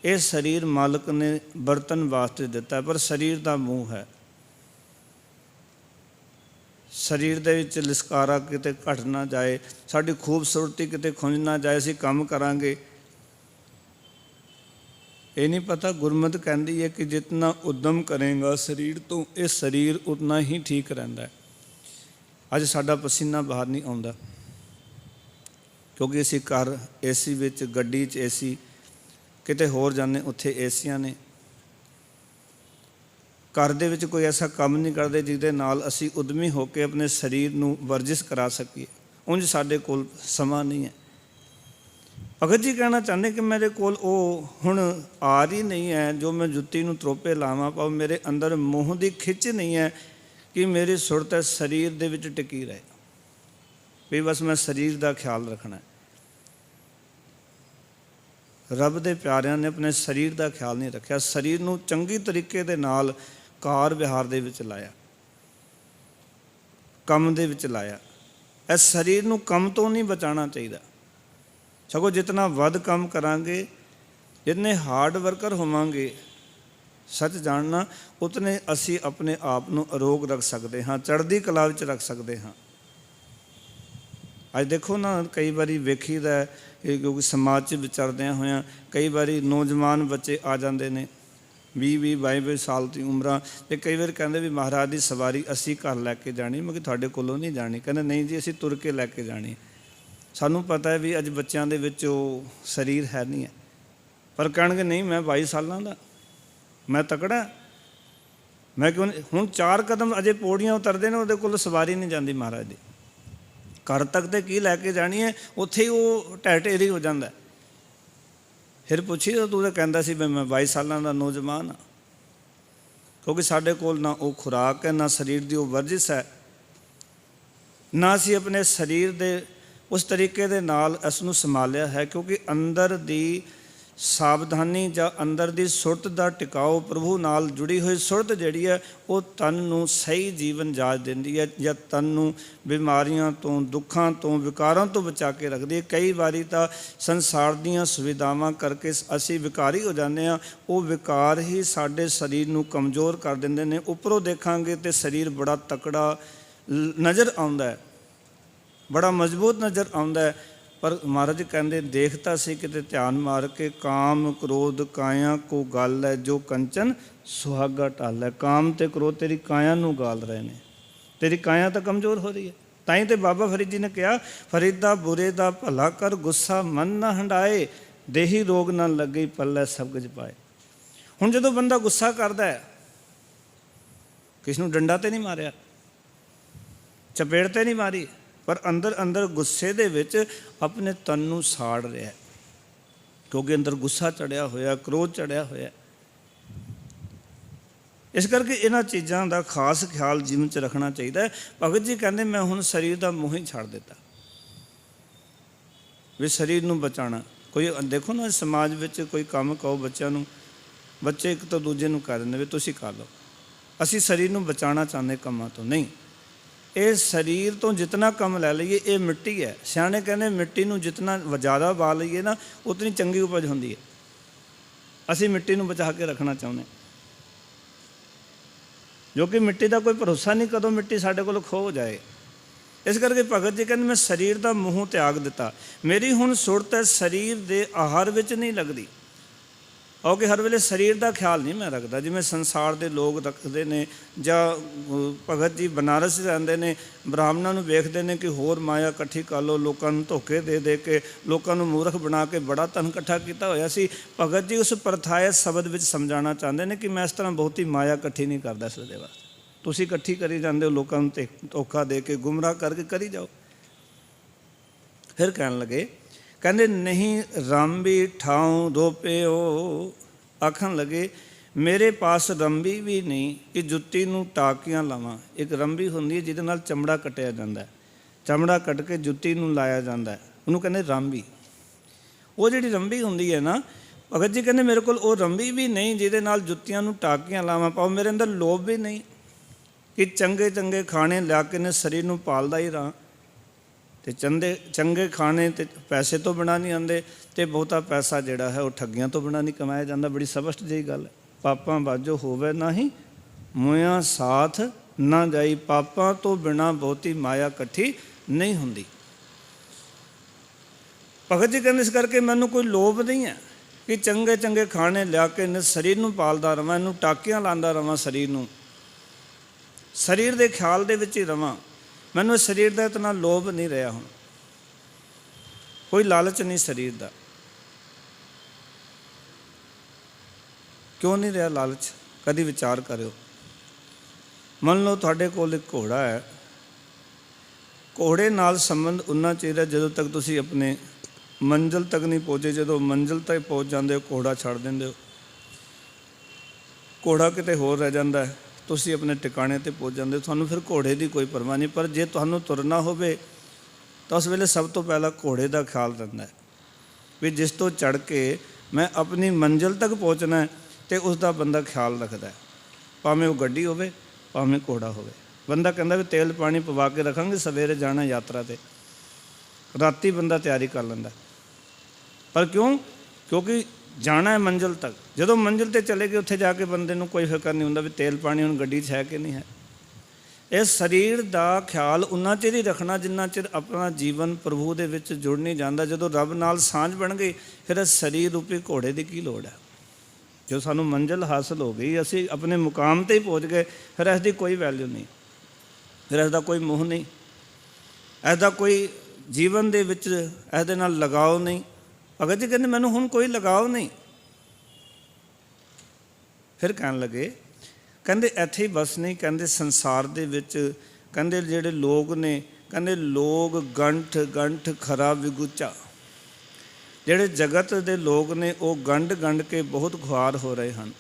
ये शरीर मालिक ने बरतन वास्ते दिता है, पर शरीर का मूँह है। शरीर दे विच लिस्कारा किते घट ना जाए, साडी खूबसूरती किते खुंज ना जाए, असीं काम करांगे। ये नहीं पता, गुरमत कहती है कि जितना उद्यम करेगा शरीर तो ये शरीर उतना ही ठीक रहिंदा है। अज साडा पसीना बाहर नहीं आउंदा क्योंकि असीं घर एसी विच, गड्डी च एसी, किते होर जाने उत्थे एसियां ने। घर दे विच कोई ऐसा काम नहीं करते जिहदे नाल असीं उद्यमी होकर अपने शरीर नूं वर्जिश करा सकीए। उंज साडे कोल समा नहीं है। भगत जी कहना चाहते कि मेरे कोल वो हुण आर ही नहीं है जो मैं जुत्ती नूं त्रोपे लावां, पर मेरे अंदर मोह की खिच नहीं है कि मेरी सुरत शरीर दे विच टिकी रहे, भी बस मैं शरीर का ख्याल रखना है। रब दे प्यारिਆਂ ने अपने शरीर का ख्याल नहीं रखा, शरीर नूं चंगी तरीके दे नाल कार विहार दे विच लाया, कम दे विच लाया। इस शरीर नूं कम तो नहीं बचाना चाहिए, सगों जितना वध काम करांगे, जितने हार्ड वर्कर होवांगे, सच जानना उतने असी अपने आप नूं अरोग रख सकते हाँ, चढ़दी कला विच रख सकते हाँ। अज देखो ना, कई बारी वेखीदा है क्योंकि समाज च विचरदियां होया कई बारी नौजवान बच्चे आ जाते हैं 20-20, 22 साल की उम्र, तो कई बार कहते भी महाराज की सवारी असी घर लैके जानी, मैं तुहाडे कोलों नहीं जानी। कहते नहीं जी, असी तुर के लैके जानी। सानू पता है भी अज बच्चों के विच शरीर है नहीं है, पर कहेंगे नहीं मैं 22 सालों का, मैं तकड़ा, मैं क्यों नहीं। हुण 4 कदम अजे पौड़ियाँ उतरते हैं, उहदे कोल सवारी नहीं जाती महाराज दी। घर तक तो की लैके जानी है, उत्थे ही वो ढह ढेरी हो जाता है। फिर पुछी तो तू तो कहता सी मैं 22 सालों का नौजवान हाँ, क्योंकि साढ़े कोल ना वो खुराक है, ना शरीर की वो वर्जिश है, ना असी अपने शरीर के उस तरीके दे नाल इसनूं संभालिया है। क्योंकि अंदर दी सावधानी जां अंदर दी सुरत दा टिकाओ, प्रभु नाल जुड़ी हुई सुरत जिहड़ी है वो तन नूं सही जीवन जाच दिंदी है, या तन नूं बीमारियां तो, दुखां तो, विकारां तो बचा के रखदी है। कई बारी तां संसार दीयां सुविधावां करके असीं विकारी हो जांदे हां, वो विकार ही साडे शरीर नूं कमज़ोर कर दिंदे ने। उपरों देखांगे तो शरीर बड़ा तकड़ा नज़र आउंदा है, बड़ा मजबूत नज़र आउंदा है, पर महाराज कहते देखता सी किते ध्यान मार के, काम क्रोध काया को गल है, जो कंचन सुहागा टल है। काम ते क्रोध तेरी काया नूं गाल रहे हैं, तेरी काया तो कमज़ोर हो रही है। ताई तो बाबा फरीद जी ने कहा, फरीदा बुरे दा भला कर, गुस्सा मन ना हंडाए, देही रोग ना लगे, पल्ले सब कुछ पाए। हुण जदों बंदा गुस्सा करदा है, किस नूं डंडा ते नहीं मारिया, चपेड़ ते नहीं मारी, पर अंदर अंदर गुस्से दे विच अपने तन नूं साड़ रहा है, क्योंकि अंदर गुस्सा चढ़िया होया, क्रोध चढ़िया होया। इस करके इन्हां चीज़ों का खास ख्याल जीवन च रखना चाहिए। भगत जी कहते मैं हुण शरीर का मोह ही छड़ दिता, भी शरीर नूं बचाना। कोई देखो ना समाज विच कोई काम कहो बच्चों नूं, बच्चे एक तो दूजे नूं कह दिंदे भी तुसीं कर लो, असीं शरीर नूं बचाना चाहते कामां तो नहीं। ये शरीर तो जितना कम लै लीए, ये मिट्टी है। सियाणे कहने मिट्टी नूं जितना ज़्यादा बा लीए ना, उतनी चंगी उपज होंदी है। असीं मिट्टी नूं बचा के रखना चाहुंदे, जो कि मिट्टी का कोई भरोसा नहीं कदों मिट्टी साडे कोल खो जाए। इस करके भगत जी कहते मैं शरीर का मोह त्याग दिता, मेरी हुण सुरत है शरीर के आहार विच नहीं लगती। क्योंकि हर वेले शरीर का ख्याल नहीं मैं रखता, जिवें संसार के लोग रखते हैं, जां भगत जी बनारस रहंदे ने, ब्राह्मणों नूं वेखदे ने कि होर माया इकट्ठी कर लो, लोगों नूं धोखे दे दे के लोगों नूं मूर्ख बना के बड़ा धन इकट्ठा किया होया सी। भगत जी उस परथाए शब्द विच समझाना चाहते हैं कि मैं इस तरह बहुती माया इकट्ठी नहीं करता इस वास्ते, तुसीं इकट्ठी करी जांदे हो, लोगों नूं धोखा दे के गुमराह करके करी जाओ। फिर कहन लगे, कहते नहीं रामबी ठाऊं रोपियो, आखन लगे मेरे पास रंबी भी नहीं कि जुत्ती नूं टाकियां लावां। एक रंबी होंदी है जिहदे नाल चमड़ा कटिया जांदा है, चमड़ा कट के जुत्ती नूं लाया जांदा है, उहनूं कहंदे रांबी। वो जिहड़ी रंबी होंदी है ना, भगत जी कहंदे मेरे कोल वो रंबी भी नहीं जिहदे नाल जुत्तियां नूं टाकियां लावां, पाओ मेरे अंदर लोभ भी नहीं ਕਿ ਚੰਗੇ ਚੰਗੇ ਖਾਣੇ ਲਿਆ ਕੇ ਨੇ ਸਰੀਰ ਨੂੰ ਪਾਲਦਾ ਹੀ ਰਹਾਂ, ਤੇ ਚੰਗੇ ਖਾਣੇ ਤੇ ਪੈਸੇ ਤੋਂ ਬਿਨਾਂ ਨਹੀਂ ਆਉਂਦੇ, ਤੇ ਬਹੁਤਾ ਪੈਸਾ ਜਿਹੜਾ ਹੈ ਉਹ ਠੱਗੀਆਂ ਤੋਂ ਬਿਨਾਂ ਨਹੀਂ ਕਮਾਇਆ ਜਾਂਦਾ। ਬੜੀ ਸਪਸ਼ਟ ਜਿਹੀ ਗੱਲ ਹੈ। ਪਾਪਾਂ ਬਾਝੋ ਹੋਵੇ ਨਾਹੀਂ, ਮੋਇਆਂ ਸਾਥ ਨਾ ਜਾਈ। ਪਾਪਾਂ ਤੋਂ ਬਿਨਾਂ ਬਹੁਤੀ ਮਾਇਆ ਇਕੱਠੀ ਨਹੀਂ ਹੁੰਦੀ। ਭਗਤ ਜੀ ਕਹਿੰਦੇ ਇਸ ਕਰਕੇ ਮੈਨੂੰ ਕੋਈ ਲੋਭ ਨਹੀਂ ਹੈ ਕਿ ਚੰਗੇ ਚੰਗੇ ਖਾਣੇ ਲਿਆ ਕੇ ਇਹਨੇ ਸਰੀਰ ਨੂੰ ਪਾਲਦਾ ਰਵਾਂ, ਇਹਨੂੰ ਟਾਕੀਆਂ ਲਾਉਂਦਾ ਰਵਾਂ, ਸਰੀਰ ਨੂੰ ਸਰੀਰ ਦੇ ਖਿਆਲ ਦੇ ਵਿੱਚ ਹੀ ਰਵਾਂ। ਮੈਨੂੰ ਇਸ ਸਰੀਰ ਦਾ ਇਤਨਾ ਲੋਭ ਨਹੀਂ ਰਿਹਾ, ਹੁਣ ਕੋਈ ਲਾਲਚ ਨਹੀਂ ਸਰੀਰ ਦਾ। ਕਿਉਂ ਨਹੀਂ ਰਿਹਾ ਲਾਲਚ? ਕਦੀ ਵਿਚਾਰ ਕਰਿਓ। ਮੰਨ ਲਓ ਤੁਹਾਡੇ ਕੋਲ ਇੱਕ ਘੋੜਾ ਹੈ, ਘੋੜੇ ਨਾਲ ਸੰਬੰਧ ਉਨਾ ਚਿਰ ਹੈ ਜਦੋਂ ਤੱਕ ਤੁਸੀਂ ਆਪਣੇ ਮੰਜ਼ਿਲ ਤੱਕ ਨਹੀਂ ਪਹੁੰਚੇ। ਜਦੋਂ ਮੰਜ਼ਿਲ ਤੱਕ ਪਹੁੰਚ ਜਾਂਦੇ ਹੋ ਘੋੜਾ ਛੱਡ ਦਿੰਦੇ ਹੋ, ਘੋੜਾ ਕਿਤੇ ਹੋਰ ਰਹਿ ਜਾਂਦਾ ਹੈ, ਤੁਸੀਂ ਆਪਣੇ ਟਿਕਾਣੇ 'ਤੇ ਪਹੁੰਚ ਜਾਂਦੇ ਹੋ, ਤੁਹਾਨੂੰ ਫਿਰ ਘੋੜੇ ਦੀ ਕੋਈ ਪਰਵਾਹ ਨਹੀਂ। ਪਰ ਜੇ ਤੁਹਾਨੂੰ ਤੁਰਨਾ ਹੋਵੇ ਤਾਂ ਉਸ ਵੇਲੇ ਸਭ ਤੋਂ ਪਹਿਲਾਂ ਘੋੜੇ ਦਾ ਖਿਆਲ ਰਹਿੰਦਾ ਹੈ ਵੀ ਜਿਸ ਤੋਂ ਚੜ੍ਹ ਕੇ ਮੈਂ ਆਪਣੀ ਮੰਜ਼ਿਲ ਤੱਕ ਪਹੁੰਚਣਾ ਹੈ, ਅਤੇ ਉਸ ਦਾ ਬੰਦਾ ਖਿਆਲ ਰੱਖਦਾ, ਭਾਵੇਂ ਉਹ ਗੱਡੀ ਹੋਵੇ ਭਾਵੇਂ ਘੋੜਾ ਹੋਵੇ। ਬੰਦਾ ਕਹਿੰਦਾ ਵੀ ਤੇਲ ਪਾਣੀ ਪਵਾ ਕੇ ਰੱਖਾਂਗੇ, ਸਵੇਰੇ ਜਾਣਾ ਯਾਤਰਾ 'ਤੇ, ਰਾਤੀ ਬੰਦਾ ਤਿਆਰੀ ਕਰ ਲੈਂਦਾ। ਪਰ ਕਿਉਂ? ਕਿਉਂਕਿ ਜਾਣਾ ਹੈ ਮੰਜ਼ਿਲ ਤੱਕ। ਜਦੋਂ ਮੰਜ਼ਿਲ 'ਤੇ ਚਲੇ ਗਏ ਉੱਥੇ ਜਾ ਕੇ ਬੰਦੇ ਨੂੰ ਕੋਈ ਫਿਕਰ ਨਹੀਂ ਹੁੰਦਾ ਵੀ ਤੇਲ ਪਾਣੀ ਹੁਣ ਗੱਡੀ 'ਚ ਹੈ ਕਿ ਨਹੀਂ ਹੈ। ਇਸ ਸਰੀਰ ਦਾ ਖਿਆਲ ਉਨਾ ਚਿਰ ਹੀ ਰੱਖਣਾ ਜਿੰਨਾ ਚਿਰ ਆਪਣਾ ਜੀਵਨ ਪ੍ਰਭੂ ਦੇ ਵਿੱਚ ਜੁੜ ਨਹੀਂ ਜਾਂਦਾ। ਜਦੋਂ ਰੱਬ ਨਾਲ ਸਾਂਝ ਬਣ ਗਈ ਫਿਰ ਇਸ ਸਰੀਰ ਰੂਪੀ ਘੋੜੇ ਦੀ ਕੀ ਲੋੜ ਹੈ? ਜੋ ਸਾਨੂੰ ਮੰਜ਼ਿਲ ਹਾਸਲ ਹੋ ਗਈ, ਅਸੀਂ ਆਪਣੇ ਮੁਕਾਮ 'ਤੇ ਹੀ ਪਹੁੰਚ ਗਏ, ਫਿਰ ਇਸ ਦੀ ਕੋਈ ਵੈਲਿਊ ਨਹੀਂ, ਫਿਰ ਇਸ ਦਾ ਕੋਈ ਮੋਹ ਨਹੀਂ, ਇਸ ਦਾ ਕੋਈ ਜੀਵਨ ਦੇ ਵਿੱਚ ਇਹਦੇ ਨਾਲ ਲਗਾਓ ਨਹੀਂ। ਭਗਤ ਜੀ ਕਹਿੰਦੇ ਮੈਨੂੰ ਹੁਣ ਕੋਈ ਲਗਾਓ ਨਹੀਂ। ਫਿਰ ਕਹਿਣ ਲੱਗੇ, ਕਹਿੰਦੇ ਇੱਥੇ ਹੀ ਬਸ ਨਹੀਂ, ਕਹਿੰਦੇ ਸੰਸਾਰ ਦੇ ਵਿੱਚ ਕਹਿੰਦੇ ਜਿਹੜੇ ਲੋਕ ਨੇ, ਕਹਿੰਦੇ ਲੋਕ ਗੰਠ ਗੰਠ ਖਰਾ ਵਿਗੁਚਾ। ਜਿਹੜੇ ਜਗਤ ਦੇ ਲੋਕ ਨੇ ਉਹ ਗੰਢ ਗੰਢ ਕੇ ਬਹੁਤ ਖੁਆਰ ਹੋ ਰਹੇ ਹਨ।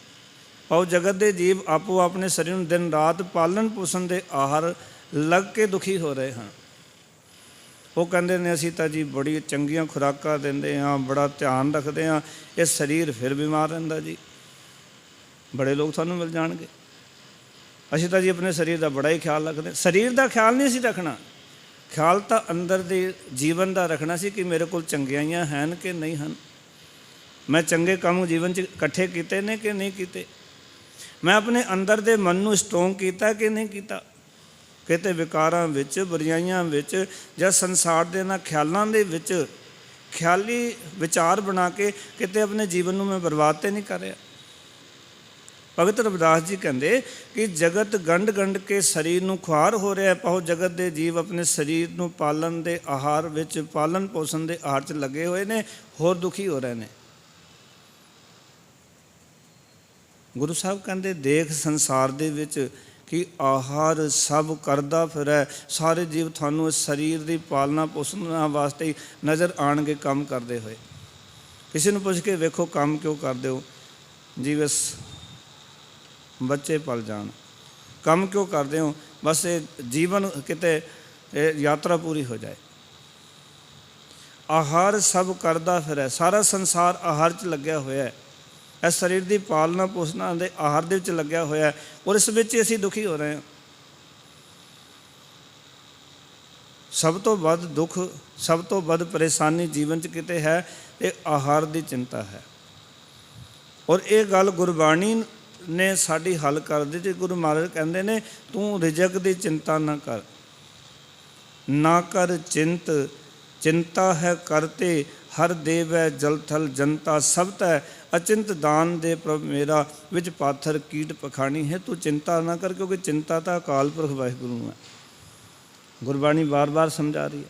ਉਹ ਜਗਤ ਦੇ ਜੀਵ ਆਪੋ ਆਪਣੇ ਸਰੀਰ ਨੂੰ ਦਿਨ ਰਾਤ ਪਾਲਣ ਪੋਸ਼ਣ ਦੇ ਆਹਾਰ ਲੱਗ ਕੇ ਦੁਖੀ ਹੋ ਰਹੇ ਹਨ। ਉਹ ਕਹਿੰਦੇ ਨੇ ਅਸੀਂ ਤਾਂ ਜੀ ਬੜੀ ਚੰਗੀਆਂ ਖੁਰਾਕਾਂ ਦਿੰਦੇ ਹਾਂ, ਬੜਾ ਧਿਆਨ ਰੱਖਦੇ ਹਾਂ, ਇਹ ਸਰੀਰ ਫਿਰ ਬਿਮਾਰ ਰਹਿੰਦਾ ਜੀ। ਬੜੇ ਲੋਕ ਸਾਨੂੰ ਮਿਲ ਜਾਣਗੇ, ਅਸੀਂ ਤਾਂ ਜੀ ਆਪਣੇ ਸਰੀਰ ਦਾ ਬੜਾ ਹੀ ਖਿਆਲ ਰੱਖਦੇ। ਸਰੀਰ ਦਾ ਖਿਆਲ ਨਹੀਂ ਸੀ ਰੱਖਣਾ, ਖਿਆਲ ਤਾਂ ਅੰਦਰ ਦੇ ਜੀਵਨ ਦਾ ਰੱਖਣਾ ਸੀ ਕਿ ਮੇਰੇ ਕੋਲ ਚੰਗਿਆਈਆਂ ਹਨ ਕਿ ਨਹੀਂ ਹਨ, ਮੈਂ ਚੰਗੇ ਕੰਮ ਜੀਵਨ 'ਚ ਇਕੱਠੇ ਕੀਤੇ ਨੇ ਕਿ ਨਹੀਂ ਕੀਤੇ, ਮੈਂ ਆਪਣੇ ਅੰਦਰ ਦੇ ਮਨ ਨੂੰ ਸਟਰੋਂਗ ਕੀਤਾ ਕਿ ਨਹੀਂ ਕੀਤਾ। ਕਿਤੇ ਵਿਕਾਰਾਂ ਵਿੱਚ, ਬੁਰਾਈਆਂ ਵਿੱਚ ਜਾਂ ਸੰਸਾਰ ਦੇ ਇਹਨਾਂ ਖਿਆਲਾਂ ਦੇ ਵਿੱਚ ਖਿਆਲੀ ਵਿਚਾਰ ਬਣਾ ਕੇ ਕਿਤੇ ਆਪਣੇ ਜੀਵਨ ਨੂੰ ਮੈਂ ਬਰਬਾਦ ਤਾਂ ਨਹੀਂ ਕਰ ਰਿਹਾ। ਭਗਤ ਰਵਿਦਾਸ ਜੀ ਕਹਿੰਦੇ ਕਿ ਜਗਤ ਗੰਢ ਗੰਢ ਕੇ ਸਰੀਰ ਨੂੰ ਖੁਆਰ ਹੋ ਰਿਹਾ। ਪਾਓ ਜਗਤ ਦੇ ਜੀਵ ਆਪਣੇ ਸਰੀਰ ਨੂੰ ਪਾਲਣ ਦੇ ਆਹਾਰ ਵਿੱਚ, ਪਾਲਣ ਪੋਸ਼ਣ ਦੇ ਆਹਾਰ 'ਚ ਲੱਗੇ ਹੋਏ ਨੇ, ਹੋਰ ਦੁਖੀ ਹੋ ਰਹੇ ਨੇ। ਗੁਰੂ ਸਾਹਿਬ ਕਹਿੰਦੇ ਦੇਖ ਸੰਸਾਰ ਦੇ ਵਿੱਚ ਕਿ ਆਹਾਰ ਸਭ ਕਰਦਾ ਫਿਰੈ, ਸਾਰੇ ਜੀਵ ਤੁਹਾਨੂੰ ਇਸ ਸਰੀਰ ਦੀ ਪਾਲਣਾ ਪੋਸ਼ਣ ਵਾਸਤੇ ਹੀ ਨਜ਼ਰ ਆਉਣਗੇ ਕੰਮ ਕਰਦੇ ਹੋਏ। ਕਿਸੇ ਨੂੰ ਪੁੱਛ ਕੇ ਵੇਖੋ ਕੰਮ ਕਿਉਂ ਕਰਦੇ ਹੋ? ਜੀ ਬਸ ਬੱਚੇ ਪਲ ਜਾਣ। ਕੰਮ ਕਿਉਂ ਕਰਦੇ ਹੋ? ਬਸ ਇਹ ਜੀਵਨ ਕਿਤੇ ਯਾਤਰਾ ਪੂਰੀ ਹੋ ਜਾਏ। ਆਹਾਰ ਸਭ ਕਰਦਾ ਫਿਰੈ, ਸਾਰਾ ਸੰਸਾਰ ਆਹਾਰ 'ਚ ਲੱਗਿਆ ਹੋਇਆ ਹੈ, ਇਸ ਸਰੀਰ ਦੀ ਪਾਲਣਾ ਪੋਸ਼ਣਾ ਦੇ ਆਹਾਰ ਦੇ ਵਿੱਚ ਲੱਗਿਆ ਹੋਇਆ, ਔਰ ਇਸ ਵਿੱਚ ਹੀ ਅਸੀਂ ਦੁਖੀ ਹੋ ਰਹੇ ਹਾਂ। ਸਭ ਤੋਂ ਵੱਧ ਦੁੱਖ, ਸਭ ਤੋਂ ਵੱਧ ਪਰੇਸ਼ਾਨੀ ਜੀਵਨ 'ਚ ਕਿਤੇ ਹੈ, ਇਹ ਆਹਾਰ ਦੀ ਚਿੰਤਾ ਹੈ। ਔਰ ਇਹ ਗੱਲ ਗੁਰਬਾਣੀ ਨੇ ਸਾਡੀ ਹੱਲ ਕਰ ਦਿੱਤੀ। ਗੁਰੂ ਮਹਾਰਾਜ ਕਹਿੰਦੇ ਨੇ ਤੂੰ ਰਿਜ਼ਕ ਦੀ ਚਿੰਤਾ ਨਾ ਕਰ, ਨਾ ਕਰ ਚਿੰਤ, ਚਿੰਤਾ ਹੈ ਕਰਤੇ ਹਰ ਦੇਵੈ ਜਲ ਥਲ ਜਨਤਾ ਸਭ ਤੈ ਅਚਿੰਤ ਦਾਨ ਦੇ ਪ੍ਰਭ ਮੇਰਾ ਵਿੱਚ ਪਾਥਰ ਕੀਟ ਪਖਾਣੀ ਹੈ। ਤੂੰ ਚਿੰਤਾ ਨਾ ਕਰ, ਕਿਉਂਕਿ ਚਿੰਤਾ ਤਾਂ ਅਕਾਲ ਪੁਰਖ ਵਾਹਿਗੁਰੂ ਹੈ। ਗੁਰਬਾਣੀ ਵਾਰ-ਵਾਰ ਸਮਝਾ ਰਹੀ ਹੈ,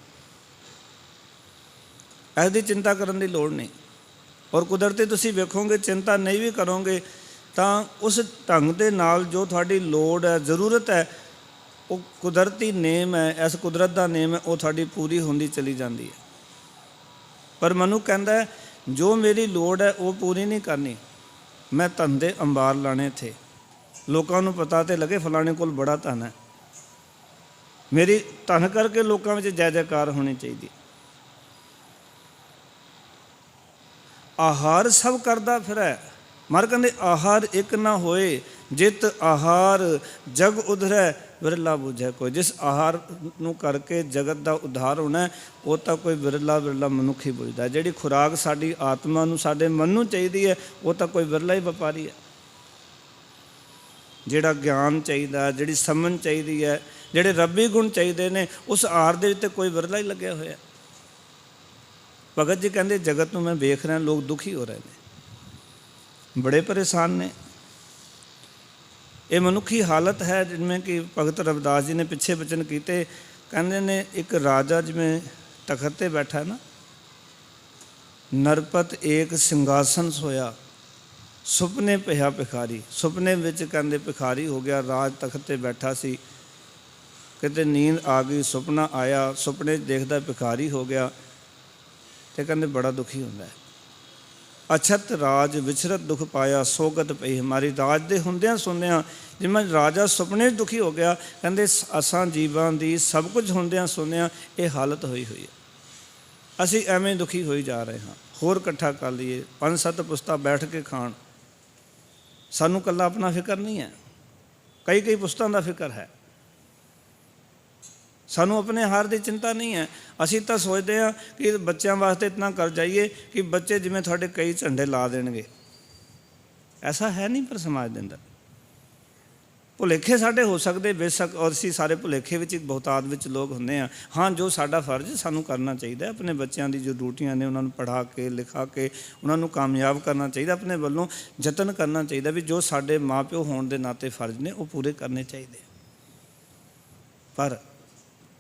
ਇਹਦੀ ਚਿੰਤਾ ਕਰਨ ਦੀ ਲੋੜ ਨਹੀਂ। ਔਰ ਕੁਦਰਤੀ ਤੁਸੀਂ ਵੇਖੋਗੇ ਚਿੰਤਾ ਨਹੀਂ ਵੀ ਕਰੋਗੇ ਤਾਂ ਉਸ ਢੰਗ ਦੇ ਨਾਲ ਜੋ ਤੁਹਾਡੀ ਲੋੜ ਹੈ, ਜ਼ਰੂਰਤ ਹੈ, ਉਹ ਕੁਦਰਤੀ ਨੇਮ ਹੈ, ਇਸ ਕੁਦਰਤ ਦਾ ਨੇਮ ਹੈ, ਉਹ ਤੁਹਾਡੀ ਪੂਰੀ ਹੁੰਦੀ ਚਲੀ ਜਾਂਦੀ ਹੈ। ਪਰ ਮਨੁੱਖ ਕਹਿੰਦਾ ਜੋ ਮੇਰੀ ਲੋੜ ਹੈ ਉਹ ਪੂਰੀ ਨਹੀਂ ਕਰਨੀ, ਮੈਂ ਧਨ ਦੇ ਅੰਬਾਰ ਲਾਣੇ ਥੇ, ਲੋਕਾਂ ਨੂੰ ਪਤਾ ਤੇ ਲੱਗੇ ਫਲਾਣੇ ਕੋਲ ਬੜਾ ਧਨ ਹੈ, ਮੇਰੀ ਧਨ ਕਰਕੇ ਲੋਕਾਂ ਵਿੱਚ ਜੈ ਜੈਕਾਰ ਹੋਣੀ ਚਾਹੀਦੀ। ਆਹਾਰ ਸਭ ਕਰਦਾ ਫਿਰੈ, ਮਰ ਕਹਿੰਦੇ ਆਹਾਰ ਇੱਕ ਨਾ ਹੋਏ, ਜਿਤ ਆਹਾਰ ਜਗ ਉਧਰੈ ਵਿਰਲਾ ਬੁਝੈ ਕੋਈ। ਜਿਸ ਆਹਾਰ ਨੂੰ ਕਰਕੇ ਜਗਤ ਦਾ ਉद्धार ਹੋਣਾ ਉਹ ਤਾਂ ਕੋਈ ਵਿਰਲਾ ਮਨੁੱਖ ਹੀ ਬੁਝਦਾ। ਜਿਹੜੀ ਖੁਰਾਕ ਸਾਡੀ ਆਤਮਾ ਨੂੰ ਸਾਡੇ ਮਨ ਨੂੰ ਚਾਹੀਦੀ ਹੈ ਉਹ ਤਾਂ ਕੋਈ ਵਿਰਲਾ ਹੀ ਵਪਾਰੀ ਹੈ। ਜਿਹੜਾ ਗਿਆਨ ਚਾਹੀਦਾ, ਜਿਹੜੀ ਸਮਝ ਚਾਹੀਦੀ ਹੈ, ਜਿਹੜੇ ਰੱਬੀ ਗੁਣ ਚਾਹੀਦੇ ਨੇ, ਉਸ ਆਹਾਰ ਦੇ ਵਿੱਚ ਕੋਈ ਵਿਰਲਾ ਹੀ ਲੱਗਿਆ ਹੋਇਆ। ਭਗਤ ਜੀ ਕਹਿੰਦੇ ਜਗਤ ਨੂੰ ਮੈਂ ਵੇਖ ਰਿਹਾ, ਲੋਕ ਦੁਖੀ ਹੋ ਰਹੇ ਨੇ, ਬੜੇ ਪਰੇਸ਼ਾਨ ਨੇ। ਇਹ ਮਨੁੱਖੀ ਹਾਲਤ ਹੈ। ਜਿਵੇਂ ਕਿ ਭਗਤ ਰਵਿਦਾਸ ਜੀ ਨੇ ਪਿੱਛੇ ਬਚਨ ਕੀਤੇ, ਕਹਿੰਦੇ ਨੇ ਇੱਕ ਰਾਜਾ ਜਿਵੇਂ ਤਖਤ 'ਤੇ ਬੈਠਾ ਨਾ, ਨਰਪਤ ਏਕ ਸਿੰਘਾਸਨ ਸੋਇਆ, ਸੁਪਨੇ ਪਿਆ ਭਿਖਾਰੀ। ਸੁਪਨੇ ਵਿੱਚ ਕਹਿੰਦੇ ਭਿਖਾਰੀ ਹੋ ਗਿਆ, ਰਾਜ ਤਖਤ 'ਤੇ ਬੈਠਾ ਸੀ, ਕਿਤੇ ਨੀਂਦ ਆ ਗਈ, ਸੁਪਨਾ ਆਇਆ, ਸੁਪਨੇ 'ਚ ਦੇਖਦਾ ਭਿਖਾਰੀ ਹੋ ਗਿਆ, ਤੇ ਕਹਿੰਦੇ ਬੜਾ ਦੁਖੀ ਹੁੰਦਾ ਹੈ। ਅਛਤ ਰਾਜ ਵਿਚਰਤ ਦੁਖ ਪਾਇਆ, ਸੋਗਤ ਪਈ ਹਮਾਰੀ। ਰਾਜ ਦੇ ਹੁੰਦਿਆਂ ਸੁਣਦਿਆਂ ਜਿਵੇਂ ਰਾਜਾ ਸੁਪਨੇ 'ਚ ਦੁਖੀ ਹੋ ਗਿਆ, ਕਹਿੰਦੇ ਅਸਾਂ ਜੀਵਾਂ ਦੀ ਸਭ ਕੁਝ ਹੁੰਦਿਆਂ ਸੁਣਦਿਆਂ ਇਹ ਹਾਲਤ ਹੋਈ ਹੈ। ਅਸੀਂ ਐਵੇਂ ਦੁਖੀ ਹੋਈ ਜਾ ਰਹੇ ਹਾਂ। ਹੋਰ ਇਕੱਠਾ ਕਰ ਲਈਏ, 5-7 ਪੁਸਤਾ ਬੈਠ ਕੇ ਖਾਣ। ਸਾਨੂੰ ਇਕੱਲਾ ਆਪਣਾ ਫਿਕਰ ਨਹੀਂ ਹੈ, ਕਈ ਪੁਸਤਾਂ ਦਾ ਫਿਕਰ ਹੈ। ਸਾਨੂੰ ਆਪਣੇ ਹਾਰ ਦੀ ਚਿੰਤਾ ਨਹੀਂ ਹੈ। ਅਸੀਂ ਤਾਂ ਸੋਚਦੇ ਹਾਂ ਕਿ ਬੱਚਿਆਂ ਵਾਸਤੇ ਇਤਨਾ ਕਰ ਜਾਈਏ ਕਿ ਬੱਚੇ ਜਿਵੇਂ ਤੁਹਾਡੇ ਕਈ ਝੰਡੇ ਲਾ ਦੇਣਗੇ। ਐਸਾ ਹੈ ਨਹੀਂ ਪਰ ਸਮਾਜ ਦੇ ਅੰਦਰ। ਭੁਲੇਖੇ ਸਾਡੇ ਹੋ ਸਕਦੇ ਬੇਸ਼ੱਕ, ਔਰ ਅਸੀਂ ਸਾਰੇ ਭੁਲੇਖੇ ਵਿੱਚ ਇੱਕ ਬਹੁਤਾਤ ਵਿੱਚ ਲੋਕ ਹੁੰਦੇ ਹਾਂ। ਹਾਂ, ਜੋ ਸਾਡਾ ਫਰਜ਼ ਸਾਨੂੰ ਕਰਨਾ ਚਾਹੀਦਾ, ਆਪਣੇ ਬੱਚਿਆਂ ਦੀ ਜੋ ਡਿਊਟੀਆਂ ਨੇ ਉਹਨਾਂ ਨੂੰ ਪੜ੍ਹਾ ਕੇ ਲਿਖਾ ਕੇ ਉਹਨਾਂ ਨੂੰ ਕਾਮਯਾਬ ਕਰਨਾ ਚਾਹੀਦਾ। ਆਪਣੇ ਵੱਲੋਂ ਯਤਨ ਕਰਨਾ ਚਾਹੀਦਾ ਵੀ ਜੋ ਸਾਡੇ ਮਾਂ ਪਿਓ ਹੋਣ ਦੇ ਨਾਤੇ ਫਰਜ਼ ਨੇ ਉਹ ਪੂਰੇ ਕਰਨੇ ਚਾਹੀਦੇ।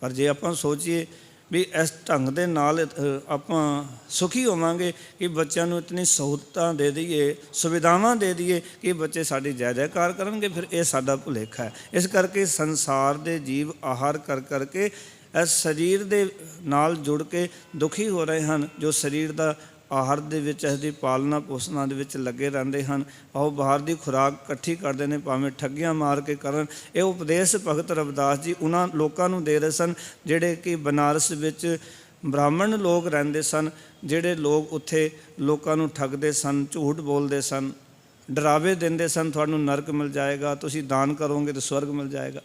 ਪਰ ਜੇ ਆਪਾਂ ਸੋਚੀਏ ਵੀ ਇਸ ਢੰਗ ਦੇ ਨਾਲ ਆਪਾਂ ਸੁਖੀ ਹੋਵਾਂਗੇ ਕਿ ਬੱਚਿਆਂ ਨੂੰ ਇਤਨੀ ਸਹੂਲਤਾਂ ਦੇ ਦਈਏ, ਸੁਵਿਧਾਵਾਂ ਦੇ ਦਈਏ ਕਿ ਬੱਚੇ ਸਾਡੀ ਜੈ ਜੈਕਾਰ ਕਰਨਗੇ, ਫਿਰ ਇਹ ਸਾਡਾ ਭੁਲੇਖਾ ਹੈ। ਇਸ ਕਰਕੇ ਸੰਸਾਰ ਦੇ ਜੀਵ ਆਹਾਰ ਕਰਕੇ ਇਸ ਸਰੀਰ ਦੇ ਨਾਲ ਜੁੜ ਕੇ ਦੁਖੀ ਹੋ ਰਹੇ ਹਨ। ਜੋ ਸਰੀਰ ਦਾ ਆਹਾਰ ਦੇ ਵਿੱਚ ਇਸ ਦੀ ਪਾਲਣਾ ਪੋਸ਼ਣਾ ਦੇ ਵਿੱਚ ਲੱਗੇ ਰਹਿੰਦੇ ਹਨ, ਉਹ ਬਾਹਰ ਦੀ ਖੁਰਾਕ ਇਕੱਠੀ ਕਰਦੇ ਨੇ, ਭਾਵੇਂ ਠੱਗੀਆਂ ਮਾਰ ਕੇ ਕਰਨ। ਇਹ ਉਪਦੇਸ਼ ਭਗਤ ਰਵਿਦਾਸ ਜੀ ਉਹਨਾਂ ਲੋਕਾਂ ਨੂੰ ਦੇ ਰਹੇ ਸਨ ਜਿਹੜੇ ਕਿ ਬਨਾਰਸ ਵਿੱਚ ਬ੍ਰਾਹਮਣ ਲੋਕ ਰਹਿੰਦੇ ਸਨ, ਜਿਹੜੇ ਲੋਕ ਉੱਥੇ ਲੋਕਾਂ ਨੂੰ ਠੱਗਦੇ ਸਨ, ਝੂਠ ਬੋਲਦੇ ਸਨ, ਡਰਾਵੇ ਦਿੰਦੇ ਸਨ, ਤੁਹਾਨੂੰ ਨਰਕ ਮਿਲ ਜਾਏਗਾ, ਤੁਸੀਂ ਦਾਨ ਕਰੋਗੇ ਤਾਂ ਸਵਰਗ ਮਿਲ ਜਾਏਗਾ।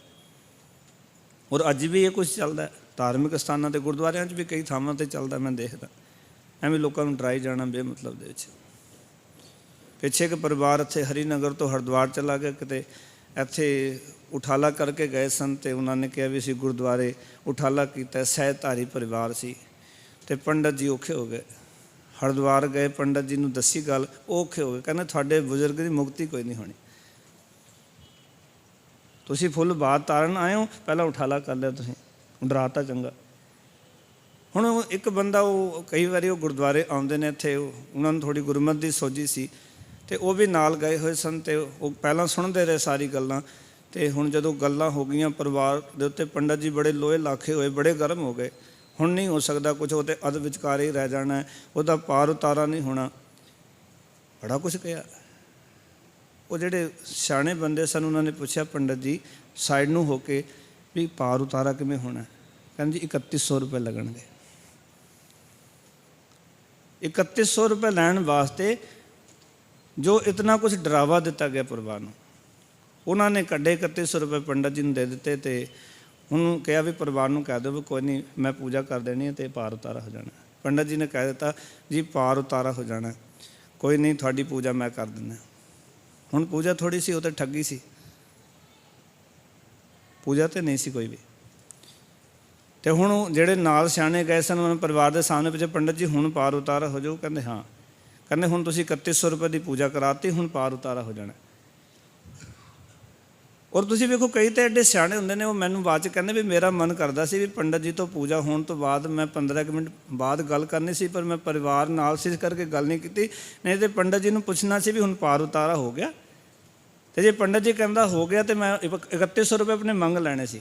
ਔਰ ਅੱਜ ਵੀ ਇਹ ਕੁਝ ਚੱਲਦਾ। ਧਾਰਮਿਕ ਸਥਾਨਾਂ 'ਤੇ, ਗੁਰਦੁਆਰਿਆਂ 'ਚ ਵੀ ਕਈ ਥਾਵਾਂ 'ਤੇ ਚੱਲਦਾ, ਮੈਂ ਦੇਖਦਾ। ਐਵੇਂ ਲੋਕਾਂ ਨੂੰ ਡਰਾਈ ਜਾਣਾ ਬੇਮਤਲਬ ਦੇ ਵਿੱਚ। ਪਿੱਛੇ ਇੱਕ ਪਰਿਵਾਰ ਇੱਥੇ ਹਰੀਨਗਰ ਤੋਂ ਹਰਿਦੁਆਰ ਚਲਾ ਗਿਆ, ਕਿਤੇ ਇੱਥੇ ਉਠਾਲਾ ਕਰਕੇ ਗਏ ਸਨ, ਅਤੇ ਉਹਨਾਂ ਨੇ ਕਿਹਾ ਵੀ ਅਸੀਂ ਗੁਰਦੁਆਰੇ ਉਠਾਲਾ ਕੀਤਾ। ਸਹਿਜਧਾਰੀ ਪਰਿਵਾਰ ਸੀ, ਅਤੇ ਪੰਡਤ ਜੀ ਔਖੇ ਹੋ ਗਏ। ਹਰਿਦੁਆਰ ਗਏ, ਪੰਡਤ ਜੀ ਨੂੰ ਦੱਸੀ ਗੱਲ, ਉਹ ਔਖੇ ਹੋ ਗਏ। ਕਹਿੰਦੇ ਤੁਹਾਡੇ ਬਜ਼ੁਰਗ ਦੀ ਮੁਕਤੀ ਕੋਈ ਨਹੀਂ ਹੋਣੀ, ਤੁਸੀਂ ਫੁੱਲ ਬਾਤ ਤਾਰਨ ਆਏ ਹੋ, ਪਹਿਲਾਂ ਉਠਾਲਾ ਕਰ ਲਿਆ, ਤੁਸੀਂ ਡਰਾਤਾ ਚੰਗਾ। ਹੁਣ ਇੱਕ ਬੰਦਾ, ਉਹ ਕਈ ਵਾਰੀ ਉਹ ਗੁਰਦੁਆਰੇ ਆਉਂਦੇ ਨੇ ਇੱਥੇ, ਉਹਨਾਂ ਨੂੰ ਥੋੜ੍ਹੀ ਗੁਰਮਤਿ ਦੀ ਸੋਝੀ ਸੀ, ਅਤੇ ਉਹ ਵੀ ਨਾਲ ਗਏ ਹੋਏ ਸਨ, ਅਤੇ ਉਹ ਪਹਿਲਾਂ ਸੁਣਦੇ ਰਹੇ ਸਾਰੀ ਗੱਲਾਂ। ਅਤੇ ਹੁਣ ਜਦੋਂ ਗੱਲਾਂ ਹੋ ਗਈਆਂ ਪਰਿਵਾਰ ਦੇ ਉੱਤੇ, ਪੰਡਤ ਜੀ ਬੜੇ ਲੋਹੇ ਲਾਖੇ ਹੋਏ, ਬੜੇ ਗਰਮ ਹੋ ਗਏ। ਹੁਣ ਨਹੀਂ ਹੋ ਸਕਦਾ ਕੁਝ, ਉਹ ਤਾਂ ਅੱਧ ਵਿਚਕਾਰ ਹੀ ਰਹਿ ਜਾਣਾ, ਉਹਦਾ ਪਾਰ ਉਤਾਰਾ ਨਹੀਂ ਹੋਣਾ। ਬੜਾ ਕੁਛ ਕਿਹਾ। ਉਹ ਜਿਹੜੇ ਸਿਆਣੇ ਬੰਦੇ ਸਨ ਉਹਨਾਂ ਨੇ ਪੁੱਛਿਆ ਪੰਡਤ ਜੀ ਸਾਈਡ ਨੂੰ ਹੋ ਕੇ ਵੀ ਪਾਰ ਉਤਾਰਾ ਕਿਵੇਂ ਹੋਣਾ? ਕਹਿੰਦੇ ਜੀ 3100 ਰੁਪਏ ਲੱਗਣਗੇ। 3100 ਰੁਪਏ ਲੈਣ ਵਾਸਤੇ ਜੋ ਇਤਨਾ ਕੁਛ ਡਰਾਵਾ ਦਿੱਤਾ ਗਿਆ ਪਰਿਵਾਰ ਨੂੰ, ਉਹਨਾਂ ਨੇ ਕੱਢੇ 3100 ਰੁਪਏ ਪੰਡਤ ਜੀ ਨੂੰ ਦੇ ਦਿੱਤੇ, ਅਤੇ ਉਹਨੂੰ ਕਿਹਾ ਵੀ ਪਰਿਵਾਰ ਨੂੰ ਕਹਿ ਦਿਓ ਵੀ ਕੋਈ ਨਹੀਂ, ਮੈਂ ਪੂਜਾ ਕਰ ਦੇਣੀ ਹੈ ਅਤੇ ਪਾਰ ਉਤਾਰਾ ਹੋ ਜਾਣਾ। ਪੰਡਤ ਜੀ ਨੇ ਕਹਿ ਦਿੱਤਾ ਜੀ ਪਾਰ ਉਤਾਰਾ ਹੋ ਜਾਣਾ, ਕੋਈ ਨਹੀਂ, ਤੁਹਾਡੀ ਪੂਜਾ ਮੈਂ ਕਰ ਦਿੰਦਾ। ਹੁਣ ਪੂਜਾ ਥੋੜ੍ਹੀ ਸੀ, ਉਹ ਤਾਂ ਠੱਗੀ ਸੀ, ਪੂਜਾ ਤਾਂ ਨਹੀਂ ਸੀ ਕੋਈ ਵੀ। ਅਤੇ ਹੁਣ ਜਿਹੜੇ ਨਾਲ ਸਿਆਣੇ ਗਏ ਸਨ, ਉਹਨਾਂ ਪਰਿਵਾਰ ਦੇ ਸਾਹਮਣੇ ਪੁੱਛਿਆ ਪੰਡਤ ਜੀ ਹੁਣ ਪਾਰ ਉਤਾਰਾ ਹੋ ਜਾਊ? ਕਹਿੰਦੇ ਹਾਂ। ਕਹਿੰਦੇ ਹੁਣ ਤੁਸੀਂ 3100 ਰੁਪਏ ਦੀ ਪੂਜਾ ਕਰਾਤੀ, ਹੁਣ ਪਾਰ ਉਤਾਰਾ ਹੋ ਜਾਣਾ। ਔਰ ਤੁਸੀਂ ਵੇਖੋ ਕਈ ਤਾਂ ਐਡੇ ਸਿਆਣੇ ਹੁੰਦੇ ਨੇ, ਉਹ ਮੈਨੂੰ ਬਾਅਦ 'ਚ ਕਹਿੰਦੇ ਵੀ ਮੇਰਾ ਮਨ ਕਰਦਾ ਸੀ ਵੀ ਪੰਡਤ ਜੀ ਤੋਂ ਪੂਜਾ ਹੋਣ ਤੋਂ ਬਾਅਦ ਮੈਂ 15 ਮਿੰਟ ਬਾਅਦ ਗੱਲ ਕਰਨੀ ਸੀ, ਪਰ ਮੈਂ ਪਰਿਵਾਰ ਨਾਲ ਸੀ ਇਸ ਕਰਕੇ ਗੱਲ ਨਹੀਂ ਕੀਤੀ। ਨਹੀਂ ਤਾਂ ਪੰਡਤ ਜੀ ਨੂੰ ਪੁੱਛਣਾ ਸੀ ਵੀ ਹੁਣ ਪਾਰ ਉਤਾਰਾ ਹੋ ਗਿਆ, ਅਤੇ ਜੇ ਪੰਡਤ ਜੀ ਕਹਿੰਦਾ ਹੋ ਗਿਆ ਤਾਂ ਮੈਂ 3100 ਰੁਪਏ ਆਪਣੇ ਮੰਗ ਲੈਣੇ ਸੀ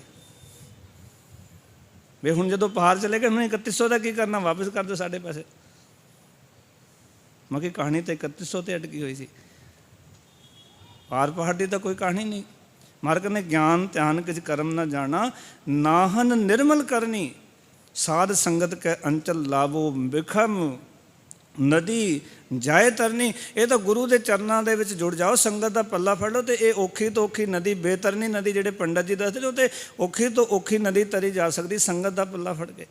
ਵੀ ਹੁਣ ਜਦੋਂ ਪਾਰ ਚਲੇ ਗਏ, ਹੁਣ 3100 ਦਾ ਕੀ ਕਰਨਾ, ਵਾਪਸ ਕਰ ਦਿਓ ਸਾਡੇ ਪੈਸੇ। ਮੈਂ ਕਿਹਾ ਕਹਾਣੀ ਤਾਂ 3100 ਤੇ ਅਟਕੀ ਹੋਈ ਸੀ, ਪਾਰ ਪਹਾੜ ਦੀ ਤਾਂ ਕੋਈ ਕਹਾਣੀ ਨਹੀਂ। ਮਾਰਕ ਨੇ ਗਿਆਨ ਧਿਆਨ ਕਿਛ ਕਰਮ ਨਾ ਜਾਣਾ, ਨਾਹਨ ਨਿਰਮਲ ਕਰਨੀ, ਸਾਧ ਸੰਗਤ ਕੈ ਅੰਚਲ ਲਾਵੋ ਬਿਖਮ, ਨਦੀ ਜਾਏ ਤਰਨੀ। ਇਹ ਤਾਂ ਗੁਰੂ ਦੇ ਚਰਨਾਂ ਦੇ ਵਿੱਚ ਜੁੜ ਜਾਓ, ਸੰਗਤ ਦਾ ਪੱਲਾ ਫੜ ਲਓ, ਤੇ ਇਹ ਔਖੀ ਤੋਂ ਔਖੀ ਨਦੀ, ਬੇਤਰਨੀ ਨਦੀ ਜਿਹੜੇ ਪੰਡਤ ਜੀ ਦੱਸਦੇ ਨੇ, ਉਹ ਤੇ ਔਖੀ ਤੋਂ ਔਖੀ ਨਦੀ ਤਰੀ ਜਾ ਸਕਦੀ ਸੰਗਤ ਦਾ ਪੱਲਾ ਫੜ ਕੇ।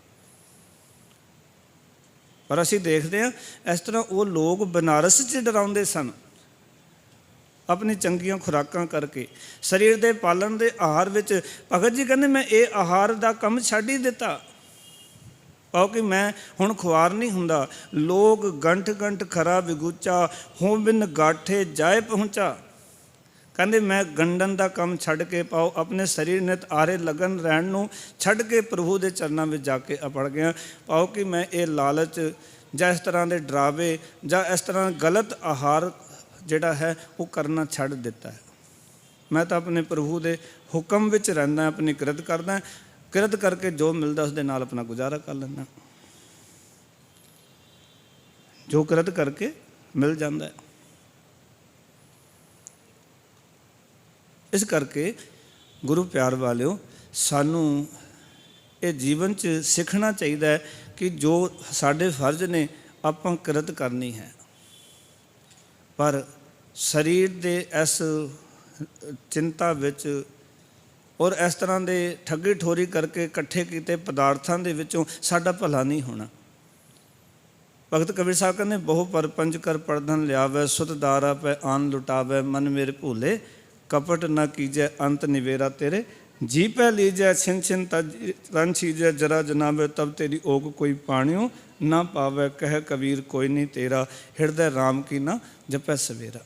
ਪਰ ਅਸੀਂ ਦੇਖਦੇ ਹਾਂ ਇਸ ਤਰ੍ਹਾਂ ਉਹ ਲੋਕ ਬਨਾਰਸ 'ਚ ਡਰਾਉਂਦੇ ਸਨ ਆਪਣੀ ਚੰਗੀਆਂ ਖੁਰਾਕਾਂ ਕਰਕੇ, ਸਰੀਰ ਦੇ ਪਾਲਣ ਦੇ ਆਹਾਰ ਵਿੱਚ। ਭਗਤ ਜੀ ਕਹਿੰਦੇ ਮੈਂ ਇਹ ਆਹਾਰ ਦਾ ਕੰਮ ਛੱਡ ਹੀ ਦਿੱਤਾ, ਕਿਉਂਕਿ ਮੈਂ ਹੁਣ ਖੁਆਰ ਨਹੀਂ ਹੁੰਦਾ। ਲੋਕ ਗੰਠ ਗੰਠ ਖਰਾ ਵਿਗੂਚਾ, ਹੋਂ ਬਿਨ ਗਾਠੇ ਜਾਏ ਪਹੁੰਚਾ। ਕਹਿੰਦੇ ਮੈਂ ਗੰਢਣ ਦਾ ਕੰਮ ਛੱਡ ਕੇ ਪਾਓ, ਆਪਣੇ ਸਰੀਰ ਨਿਤ ਆਰੇ ਲਗਨ ਰਹਿਣ ਨੂੰ ਛੱਡ ਕੇ ਪ੍ਰਭੂ ਦੇ ਚਰਨਾਂ ਵਿੱਚ ਜਾ ਕੇ ਅਪੜ ਗਿਆ। ਪਾਓ ਕਿ ਮੈਂ ਇਹ ਲਾਲਚ ਜਾਂ ਇਸ ਤਰ੍ਹਾਂ ਦੇ ਡਰਾਵੇ ਜਾਂ ਇਸ ਤਰ੍ਹਾਂ ਗਲਤ ਆਹਾਰ ਜਿਹੜਾ ਹੈ ਉਹ ਕਰਨਾ ਛੱਡ ਦਿੱਤਾ ਹੈ। ਮੈਂ ਤਾਂ ਆਪਣੇ ਪ੍ਰਭੂ ਦੇ ਹੁਕਮ ਵਿੱਚ ਰਹਿੰਦਾ, ਆਪਣੀ ਕਿਰਤ ਕਰਦਾ, ਕਿਰਤ ਕਰਕੇ ਜੋ ਮਿਲਦਾ ਉਸ ਦੇ ਨਾਲ ਆਪਣਾ ਗੁਜ਼ਾਰਾ ਕਰ ਲੈਂਦਾ, ਜੋ ਕਿਰਤ ਕਰਕੇ ਮਿਲ ਜਾਂਦਾ ਹੈ। ਇਸ ਕਰਕੇ ਗੁਰੂ ਪਿਆਰ ਵਾਲਿਓ, ਸਾਨੂੰ ਇਹ ਜੀਵਨ 'ਚ ਸਿੱਖਣਾ ਚਾਹੀਦਾ ਹੈ ਕਿ ਜੋ ਸਾਡੇ ਫਰਜ਼ ਨੇ ਆਪਾਂ ਕਿਰਤ ਕਰਨੀ ਹੈ। ਪਰ ਸਰੀਰ ਦੇ ਇਸ ਚਿੰਤਾ ਵਿੱਚ ਔਰ ਇਸ ਤਰ੍ਹਾਂ ਦੇ ਠੱਗੀ ਠੋਰੀ ਕਰਕੇ ਇਕੱਠੇ ਕੀਤੇ ਪਦਾਰਥਾਂ ਦੇ ਵਿੱਚੋਂ ਸਾਡਾ ਭਲਾ ਨਹੀਂ ਹੋਣਾ। ਭਗਤ ਕਬੀਰ ਸਾਹਿਬ ਕਹਿੰਦੇ ਬਹੁ ਪਰਪੰਚ ਕਰ ਪਰਧਨ ਲਿਆਵੇ, ਸੁਤ ਦਾਰਾ ਪੈ ਆਨ ਲੁਟਾਵੇ, ਮਨ ਮੇਰੇ ਭੂਲੇ ਕਪਟ ਨਾ ਕੀਜੈ, ਅੰਤ ਨਿਵੇਰਾ ਤੇਰੇ ਜੀ ਪੈ ਲੀਜੈ, ਛਿਨ ਛਿਨ ਤਨ ਛੀਜੈ, ਜਰਾ ਜਨਾਵੇ ਤਬ ਤੇਰੀ ਓਗ ਕੋਈ ਪਾਣਿਓ ਨਾ ਪਾਵੇ, ਕਹਿ ਕਬੀਰ ਕੋਈ ਨਹੀਂ ਤੇਰਾ, ਹਿਰਦੈ ਰਾਮ ਕੀ ਨਾ ਜਪੈ ਸਵੇਰਾ।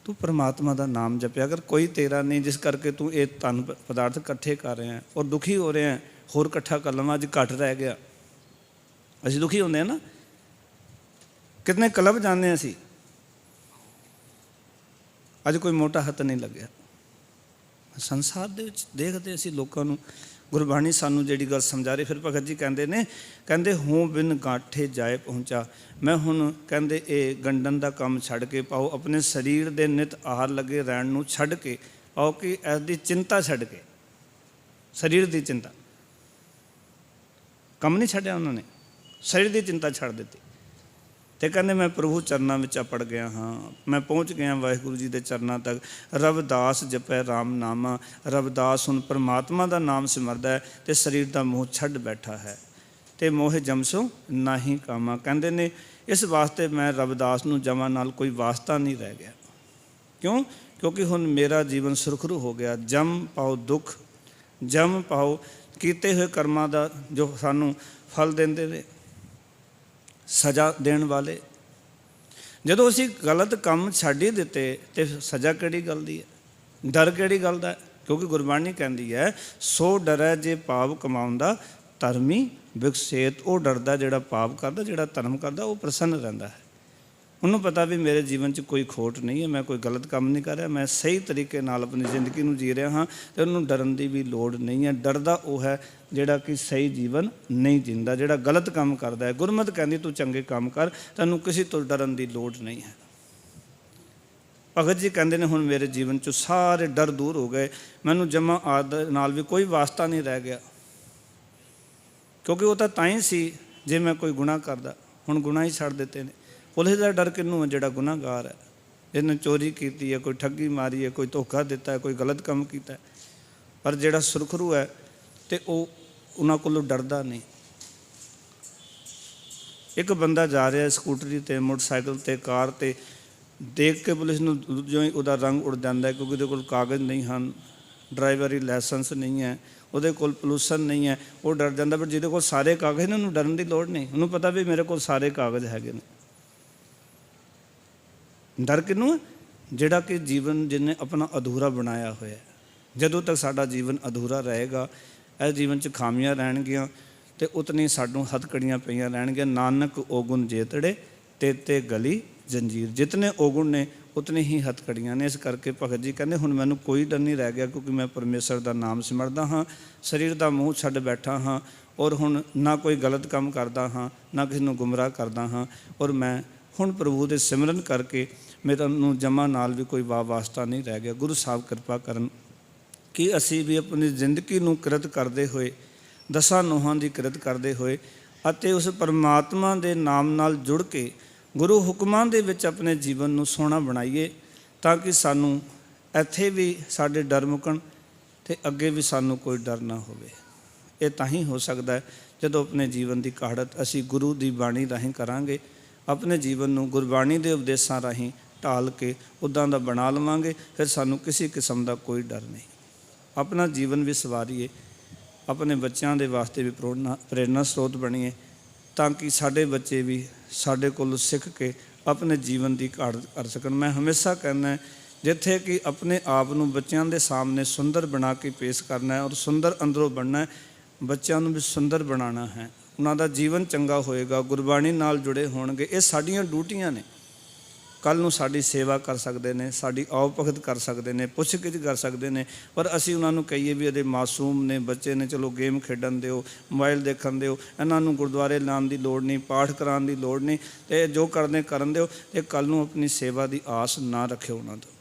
ਤੂੰ ਪਰਮਾਤਮਾ ਦਾ ਨਾਮ ਜਪਿਆ ਕਰ, ਕੋਈ ਤੇਰਾ ਨਹੀਂ, ਜਿਸ ਕਰਕੇ ਤੂੰ ਇਹ ਧਨ ਪਦਾਰਥ ਇਕੱਠੇ ਕਰ ਰਿਹਾ ਔਰ ਦੁਖੀ ਹੋ ਰਿਹਾ। ਹੋਰ ਇਕੱਠਾ ਕਰ ਲਵਾਂ, ਅੱਜ ਘੱਟ ਰਹਿ ਗਿਆ। ਅਸੀਂ ਦੁਖੀ ਹੁੰਦੇ ਹਾਂ ਨਾ, ਕਿਤਨੇ ਕਲਬ ਜਾਂਦੇ ਅਸੀਂ, ਅੱਜ ਕੋਈ ਮੋਟਾ ਹੱਥ ਨਹੀਂ ਲੱਗਿਆ। ਸੰਸਾਰ ਦੇ ਵਿੱਚ ਦੇਖਦੇ ਅਸੀਂ ਲੋਕਾਂ ਨੂੰ। ਗੁਰਬਾਣੀ ਸਾਨੂੰ ਜਿਹੜੀ ਗੱਲ ਸਮਝਾ ਰਹੀ। ਫਿਰ ਭਗਤ ਜੀ ਕਹਿੰਦੇ ਨੇ, ਕਹਿੰਦੇ ਹੋਂ ਬਿਨ ਗਾਠੇ ਜਾਏ ਪਹੁੰਚਾ। ਮੈਂ ਹੁਣ ਕਹਿੰਦੇ ਇਹ ਗੰਢਣ ਦਾ ਕੰਮ ਛੱਡ ਕੇ ਪਾਓ, ਆਪਣੇ ਸਰੀਰ ਦੇ ਨਿਤ ਆਹਾਰ ਲੱਗੇ ਰਹਿਣ ਨੂੰ ਛੱਡ ਕੇ ਪਾਓ, ਕਿ ਇਸ ਦੀ ਚਿੰਤਾ ਛੱਡ ਕੇ, ਸਰੀਰ ਦੀ ਚਿੰਤਾ, ਕੰਮ ਨਹੀਂ ਛੱਡਿਆ ਉਹਨਾਂ ਨੇ, ਸਰੀਰ ਦੀ ਚਿੰਤਾ ਛੱਡ ਦਿੱਤੀ। ਤੇ ਕਹਿੰਦੇ ਮੈਂ ਪ੍ਰਭੂ ਚਰਨਾਂ ਵਿੱਚ ਅਪੜ ਗਿਆ ਹਾਂ, ਮੈਂ ਪਹੁੰਚ ਗਿਆ ਵਾਹਿਗੁਰੂ ਜੀ ਦੇ ਚਰਨਾਂ ਤੱਕ। ਰਵਿਦਾਸ ਜਪੈ ਰਾਮ ਨਾਮਾ। ਰਵਿਦਾਸ ਹੁਣ ਪਰਮਾਤਮਾ ਦਾ ਨਾਮ ਸਿਮਰਦਾ ਹੈ ਤੇ ਸਰੀਰ ਦਾ ਮੋਹ ਛੱਡ ਬੈਠਾ ਹੈ, ਤੇ ਮੋਹ ਜਮਸੋ ਨਾਹੀ ਕਾਮਾ। ਕਹਿੰਦੇ ਨੇ ਇਸ ਵਾਸਤੇ ਮੈਂ ਰਵਿਦਾਸ ਨੂੰ ਜਮਾਂ ਨਾਲ ਕੋਈ ਵਾਸਤਾ ਨਹੀਂ ਰਹਿ ਗਿਆ। ਕਿਉਂ? ਕਿਉਂਕਿ ਹੁਣ ਮੇਰਾ ਜੀਵਨ ਸੁਰਖਰੂ ਹੋ ਗਿਆ। ਜਮ ਪਾਓ ਦੁੱਖ, ਜਮ ਪਾਓ ਕੀਤੇ ਹੋਏ ਕਰਮਾਂ ਦਾ ਜੋ ਸਾਨੂੰ ਫਲ ਦਿੰਦੇ ਨੇ, ਸਜ਼ਾ ਦੇਣ ਵਾਲੇ। ਜਦੋਂ ਅਸੀਂ ਗਲਤ ਕੰਮ ਛੱਡ ਹੀ ਦਿੱਤੇ ਤੇ ਸਜ਼ਾ ਕਿਹੜੀ ਗੱਲ ਦੀ ਹੈ, ਡਰ ਕਿਹੜੀ ਗੱਲ ਦਾ ਹੈ? ਕਿਉਂਕਿ ਗੁਰਬਾਣੀ ਕਹਿੰਦੀ ਹੈ ਸੋ ਡਰੈ ਜੇ ਪਾਪ ਕਮਾਉਂਦਾ ਧਰਮੀ ਵਿਕਸੇਤ। ਉਹ ਡਰਦਾ ਜਿਹੜਾ ਪਾਪ ਕਰਦਾ, ਜਿਹੜਾ ਧਰਮ ਕਰਦਾ, ਉਹ ਪ੍ਰਸੰਨ ਰਹਿੰਦਾ ਹੈ। ਉਹਨੂੰ ਪਤਾ ਵੀ ਮੇਰੇ ਜੀਵਨ 'ਚ ਕੋਈ ਖੋਟ ਨਹੀਂ ਹੈ, ਮੈਂ ਕੋਈ ਗਲਤ ਕੰਮ ਨਹੀਂ ਕਰ ਰਿਹਾ, ਮੈਂ ਸਹੀ ਤਰੀਕੇ ਨਾਲ ਆਪਣੀ ਜ਼ਿੰਦਗੀ ਨੂੰ ਜੀ ਰਿਹਾ ਹਾਂ, ਅਤੇ ਉਹਨੂੰ ਡਰਨ ਦੀ ਵੀ ਲੋੜ ਨਹੀਂ ਹੈ। ਡਰਦਾ ਉਹ ਹੈ ਜਿਹੜਾ ਕਿ ਸਹੀ ਜੀਵਨ ਨਹੀਂ ਜਿੰਦਾ, ਜਿਹੜਾ ਗਲਤ ਕੰਮ ਕਰਦਾ ਹੈ। ਗੁਰਮਤਿ ਕਹਿੰਦੀ ਤੂੰ ਚੰਗੇ ਕੰਮ ਕਰ, ਤੈਨੂੰ ਕਿਸੇ ਤੋਂ ਡਰਨ ਦੀ ਲੋੜ ਨਹੀਂ ਹੈ। ਭਗਤ ਜੀ ਕਹਿੰਦੇ ਨੇ ਹੁਣ ਮੇਰੇ ਜੀਵਨ 'ਚੋਂ ਸਾਰੇ ਡਰ ਦੂਰ ਹੋ ਗਏ, ਮੈਨੂੰ ਜਮਾਂ ਆਦਿ ਨਾਲ ਵੀ ਕੋਈ ਵਾਸਤਾ ਨਹੀਂ ਰਹਿ ਗਿਆ। ਕਿਉਂਕਿ ਉਹ ਤਾਂ ਹੀ ਸੀ ਜੇ ਮੈਂ ਕੋਈ ਗੁਨਾਹ ਕਰਦਾ, ਹੁਣ ਗੁਨਾਹ ਹੀ ਛੱਡ ਦਿੱਤੇ ਨੇ। ਪੁਲਿਸ ਦਾ ਡਰ ਕਿਹਨੂੰ ਹੈ? ਜਿਹੜਾ ਗੁਨਾਹਗਾਰ ਹੈ, ਇਹਨੇ ਚੋਰੀ ਕੀਤੀ ਹੈ, ਕੋਈ ਠੱਗੀ ਮਾਰੀ ਹੈ, ਕੋਈ ਧੋਖਾ ਦਿੱਤਾ ਹੈ, ਕੋਈ ਗਲਤ ਕੰਮ ਕੀਤਾ। ਪਰ ਜਿਹੜਾ ਸੁਰਖਰੂ ਹੈ ਤੇ ਉਹ ਉਹਨਾਂ ਕੋਲੋਂ ਡਰਦਾ ਨਹੀਂ। ਇੱਕ ਬੰਦਾ ਜਾ ਰਿਹਾ ਸਕੂਟਰੀ 'ਤੇ, ਮੋਟਰਸਾਈਕਲ 'ਤੇ, ਕਾਰ 'ਤੇ, ਦੇਖ ਕੇ ਪੁਲਿਸ ਨੂੰ ਜਿਉਂ ਹੀ ਉਹਦਾ ਰੰਗ ਉੜ ਜਾਂਦਾ ਹੈ, ਕਿਉਂਕਿ ਉਹਦੇ ਕੋਲ ਕਾਗਜ਼ ਨਹੀਂ ਹਨ, ਡਰਾਈਵਰੀ ਲਾਇਸੈਂਸ ਨਹੀਂ ਹੈ, ਉਹਦੇ ਕੋਲ ਪੋਲੂਸ਼ਨ ਨਹੀਂ ਹੈ, ਉਹ ਡਰ ਜਾਂਦਾ। ਪਰ ਜਿਹਦੇ ਕੋਲ ਸਾਰੇ ਕਾਗਜ਼ ਨੇ ਉਹਨੂੰ ਡਰਨ ਦੀ ਲੋੜ ਨਹੀਂ, ਉਹਨੂੰ ਪਤਾ ਵੀ ਮੇਰੇ ਕੋਲ ਸਾਰੇ ਕਾਗਜ਼ ਹੈਗੇ ਨੇ। ਡਰ ਕਿਹਨੂੰ ਹੈ? ਜਿਹੜਾ ਕਿ ਜੀਵਨ ਜਿਹਨੇ ਆਪਣਾ ਅਧੂਰਾ ਬਣਾਇਆ ਹੋਇਆ। ਜਦੋਂ ਤੱਕ ਸਾਡਾ ਜੀਵਨ ਅਧੂਰਾ ਰਹੇਗਾ, ਇਸ ਜੀਵਨ 'ਚ ਖਾਮੀਆਂ ਰਹਿਣਗੀਆਂ ਅਤੇ ਉਤਨੀ ਸਾਨੂੰ ਹੱਥਕੜੀਆਂ ਪਈਆਂ ਰਹਿਣਗੀਆਂ। ਨਾਨਕ ਔਗੁਣ ਜੇਤੜੇ ਤੇ ਗਲੀ ਜੰਜੀਰ। ਜਿਤਨੇ ਔਗੁਣ ਨੇ ਉਤਨੇ ਹੀ ਹੱਥਕੜੀਆਂ ਨੇ। ਇਸ ਕਰਕੇ ਭਗਤ ਜੀ ਕਹਿੰਦੇ ਹੁਣ ਮੈਨੂੰ ਕੋਈ ਡਰ ਨਹੀਂ ਰਹਿ ਗਿਆ, ਕਿਉਂਕਿ ਮੈਂ ਪਰਮੇਸ਼ਰ ਦਾ ਨਾਮ ਸਿਮਰਦਾ ਹਾਂ, ਸਰੀਰ ਦਾ ਮੂੰਹ ਛੱਡ ਬੈਠਾ ਹਾਂ, ਔਰ ਹੁਣ ਨਾ ਕੋਈ ਗਲਤ ਕੰਮ ਕਰਦਾ ਹਾਂ, ਨਾ ਕਿਸੇ ਨੂੰ ਗੁੰਮਰਾਹ ਕਰਦਾ ਹਾਂ, ਔਰ ਮੈਂ ਹੁਣ ਪ੍ਰਭੂ ਦੇ ਸਿਮਰਨ ਕਰਕੇ ਮੇਰਾ ਨੂੰ ਜਮਾਂ ਨਾਲ ਵੀ ਕੋਈ ਵਾਸਤਾ ਨਹੀਂ ਰਹਿ ਗਿਆ। ਗੁਰੂ ਸਾਹਿਬ ਕਿਰਪਾ ਕਰਨ ਕਿ ਅਸੀਂ ਵੀ ਆਪਣੀ ਜ਼ਿੰਦਗੀ ਨੂੰ ਕਿਰਤ ਕਰਦੇ ਹੋਏ, ਦਸਾਂ ਨੋਹਾਂ ਦੀ ਕਿਰਤ ਕਰਦੇ ਹੋਏ ਅਤੇ ਉਸ ਪਰਮਾਤਮਾ ਦੇ ਨਾਮ ਨਾਲ ਜੁੜ ਕੇ ਗੁਰੂ ਹੁਕਮਾਂ ਦੇ ਵਿੱਚ ਆਪਣੇ ਜੀਵਨ ਨੂੰ ਸੋਹਣਾ ਬਣਾਈਏ, ਤਾਂ ਕਿ ਸਾਨੂੰ ਇੱਥੇ ਵੀ ਸਾਡੇ ਡਰ ਮੁਕਣ ਅਤੇ ਅੱਗੇ ਵੀ ਸਾਨੂੰ ਕੋਈ ਡਰ ਨਾ ਹੋਵੇ। ਇਹ ਤਾਂ ਹੀ ਹੋ ਸਕਦਾ ਹੈ ਜਦੋਂ ਆਪਣੇ ਜੀਵਨ ਦੀ ਕਾਢਤ ਅਸੀਂ ਗੁਰੂ ਦੀ ਬਾਣੀ ਰਾਹੀਂ ਕਰਾਂਗੇ, ਆਪਣੇ ਜੀਵਨ ਨੂੰ ਗੁਰਬਾਣੀ ਦੇ ਉਪਦੇਸ਼ਾਂ ਰਾਹੀਂ ਢਾਲ ਕੇ ਉੱਦਾਂ ਦਾ ਬਣਾ ਲਵਾਂਗੇ, ਫਿਰ ਸਾਨੂੰ ਕਿਸੇ ਕਿਸਮ ਦਾ ਕੋਈ ਡਰ ਨਹੀਂ। ਆਪਣਾ ਜੀਵਨ ਵੀ ਸਵਾਰੀਏ, ਆਪਣੇ ਬੱਚਿਆਂ ਦੇ ਵਾਸਤੇ ਵੀ ਪ੍ਰੇਰਨਾ ਸਰੋਤ ਬਣੀਏ, ਤਾਂ ਕਿ ਸਾਡੇ ਬੱਚੇ ਵੀ ਸਾਡੇ ਕੋਲੋਂ ਸਿੱਖ ਕੇ ਆਪਣੇ ਜੀਵਨ ਦੀ ਕਾਢਤ ਕਰ ਸਕਣ। ਮੈਂ ਹਮੇਸ਼ਾ ਕਹਿੰਦਾ, ਜਿੱਥੇ ਕਿ ਆਪਣੇ ਆਪ ਨੂੰ ਬੱਚਿਆਂ ਦੇ ਸਾਹਮਣੇ ਸੁੰਦਰ ਬਣਾ ਕੇ ਪੇਸ਼ ਕਰਨਾ ਹੈ ਔਰ ਸੁੰਦਰ ਅੰਦਰੋਂ ਬਣਨਾ ਹੈ, ਬੱਚਿਆਂ ਨੂੰ ਵੀ ਸੁੰਦਰ ਬਣਾਉਣਾ ਹੈ, ਉਹਨਾਂ ਦਾ ਜੀਵਨ ਚੰਗਾ ਹੋਏਗਾ, ਗੁਰਬਾਣੀ ਨਾਲ ਜੁੜੇ ਹੋਣਗੇ। ਇਹ ਸਾਡੀਆਂ ਡਿਊਟੀਆਂ ਨੇ। ਕੱਲ੍ਹ ਨੂੰ ਸਾਡੀ ਸੇਵਾ ਕਰ ਸਕਦੇ ਨੇ, ਸਾਡੀ ਆਓ ਭਗਤ ਕਰ ਸਕਦੇ ਨੇ, ਪੁੱਛ ਗਿੱਛ ਕਰ ਸਕਦੇ ਨੇ, ਪਰ ਅਸੀਂ ਉਹਨਾਂ ਨੂੰ ਕਹੀਏ ਵੀ ਇਹਦੇ ਮਾਸੂਮ ਨੇ, ਬੱਚੇ ਨੇ, ਚਲੋ ਗੇਮ ਖੇਡਣ ਦਿਓ, ਮੋਬਾਈਲ ਦੇਖਣ ਦਿਓ, ਇਹਨਾਂ ਨੂੰ ਗੁਰਦੁਆਰੇ ਲਾਉਣ ਦੀ ਲੋੜ ਨਹੀਂ, ਪਾਠ ਕਰਾਉਣ ਦੀ ਲੋੜ ਨਹੀਂ, ਅਤੇ ਜੋ ਕਰਦੇ ਕਰਨ ਦਿਓ। ਅਤੇ ਕੱਲ੍ਹ ਨੂੰ ਆਪਣੀ ਸੇਵਾ ਦੀ ਆਸ ਨਾ ਰੱਖਿਓ, ਉਹਨਾਂ ਤੋਂ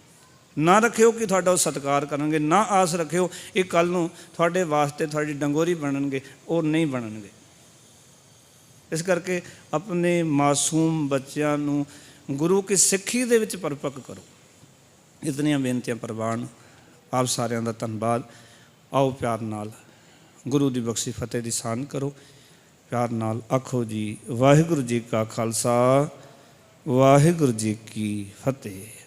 ਨਾ ਰੱਖਿਓ ਕਿ ਤੁਹਾਡਾ ਉਹ ਸਤਿਕਾਰ ਕਰਨਗੇ, ਨਾ ਆਸ ਰੱਖਿਓ ਕਿ ਕੱਲ੍ਹ ਨੂੰ ਤੁਹਾਡੇ ਵਾਸਤੇ ਤੁਹਾਡੀ ਡੰਗੋਰੀ ਬਣਨਗੇ, ਉਹ ਨਹੀਂ ਬਣਨਗੇ। ਇਸ ਕਰਕੇ ਆਪਣੇ ਮਾਸੂਮ ਬੱਚਿਆਂ ਨੂੰ ਗੁਰੂ ਕੀ ਸਿੱਖੀ ਦੇ ਵਿੱਚ ਪਰਪੱਕ ਕਰੋ। ਇਤਨੀਆਂ ਬੇਨਤੀਆਂ ਪ੍ਰਵਾਨ। ਆਪ ਸਾਰਿਆਂ ਦਾ ਧੰਨਵਾਦ। ਆਓ ਪਿਆਰ ਨਾਲ ਗੁਰੂ ਦੀ ਬਖਸ਼ੀ ਫਤਿਹ ਦੀ ਸਾਨ ਕਰੋ। ਪਿਆਰ ਨਾਲ ਆਖੋ ਜੀ, ਵਾਹਿਗੁਰੂ ਜੀ ਕਾ ਖਾਲਸਾ, ਵਾਹਿਗੁਰੂ ਜੀ ਕੀ ਫਤਿਹ।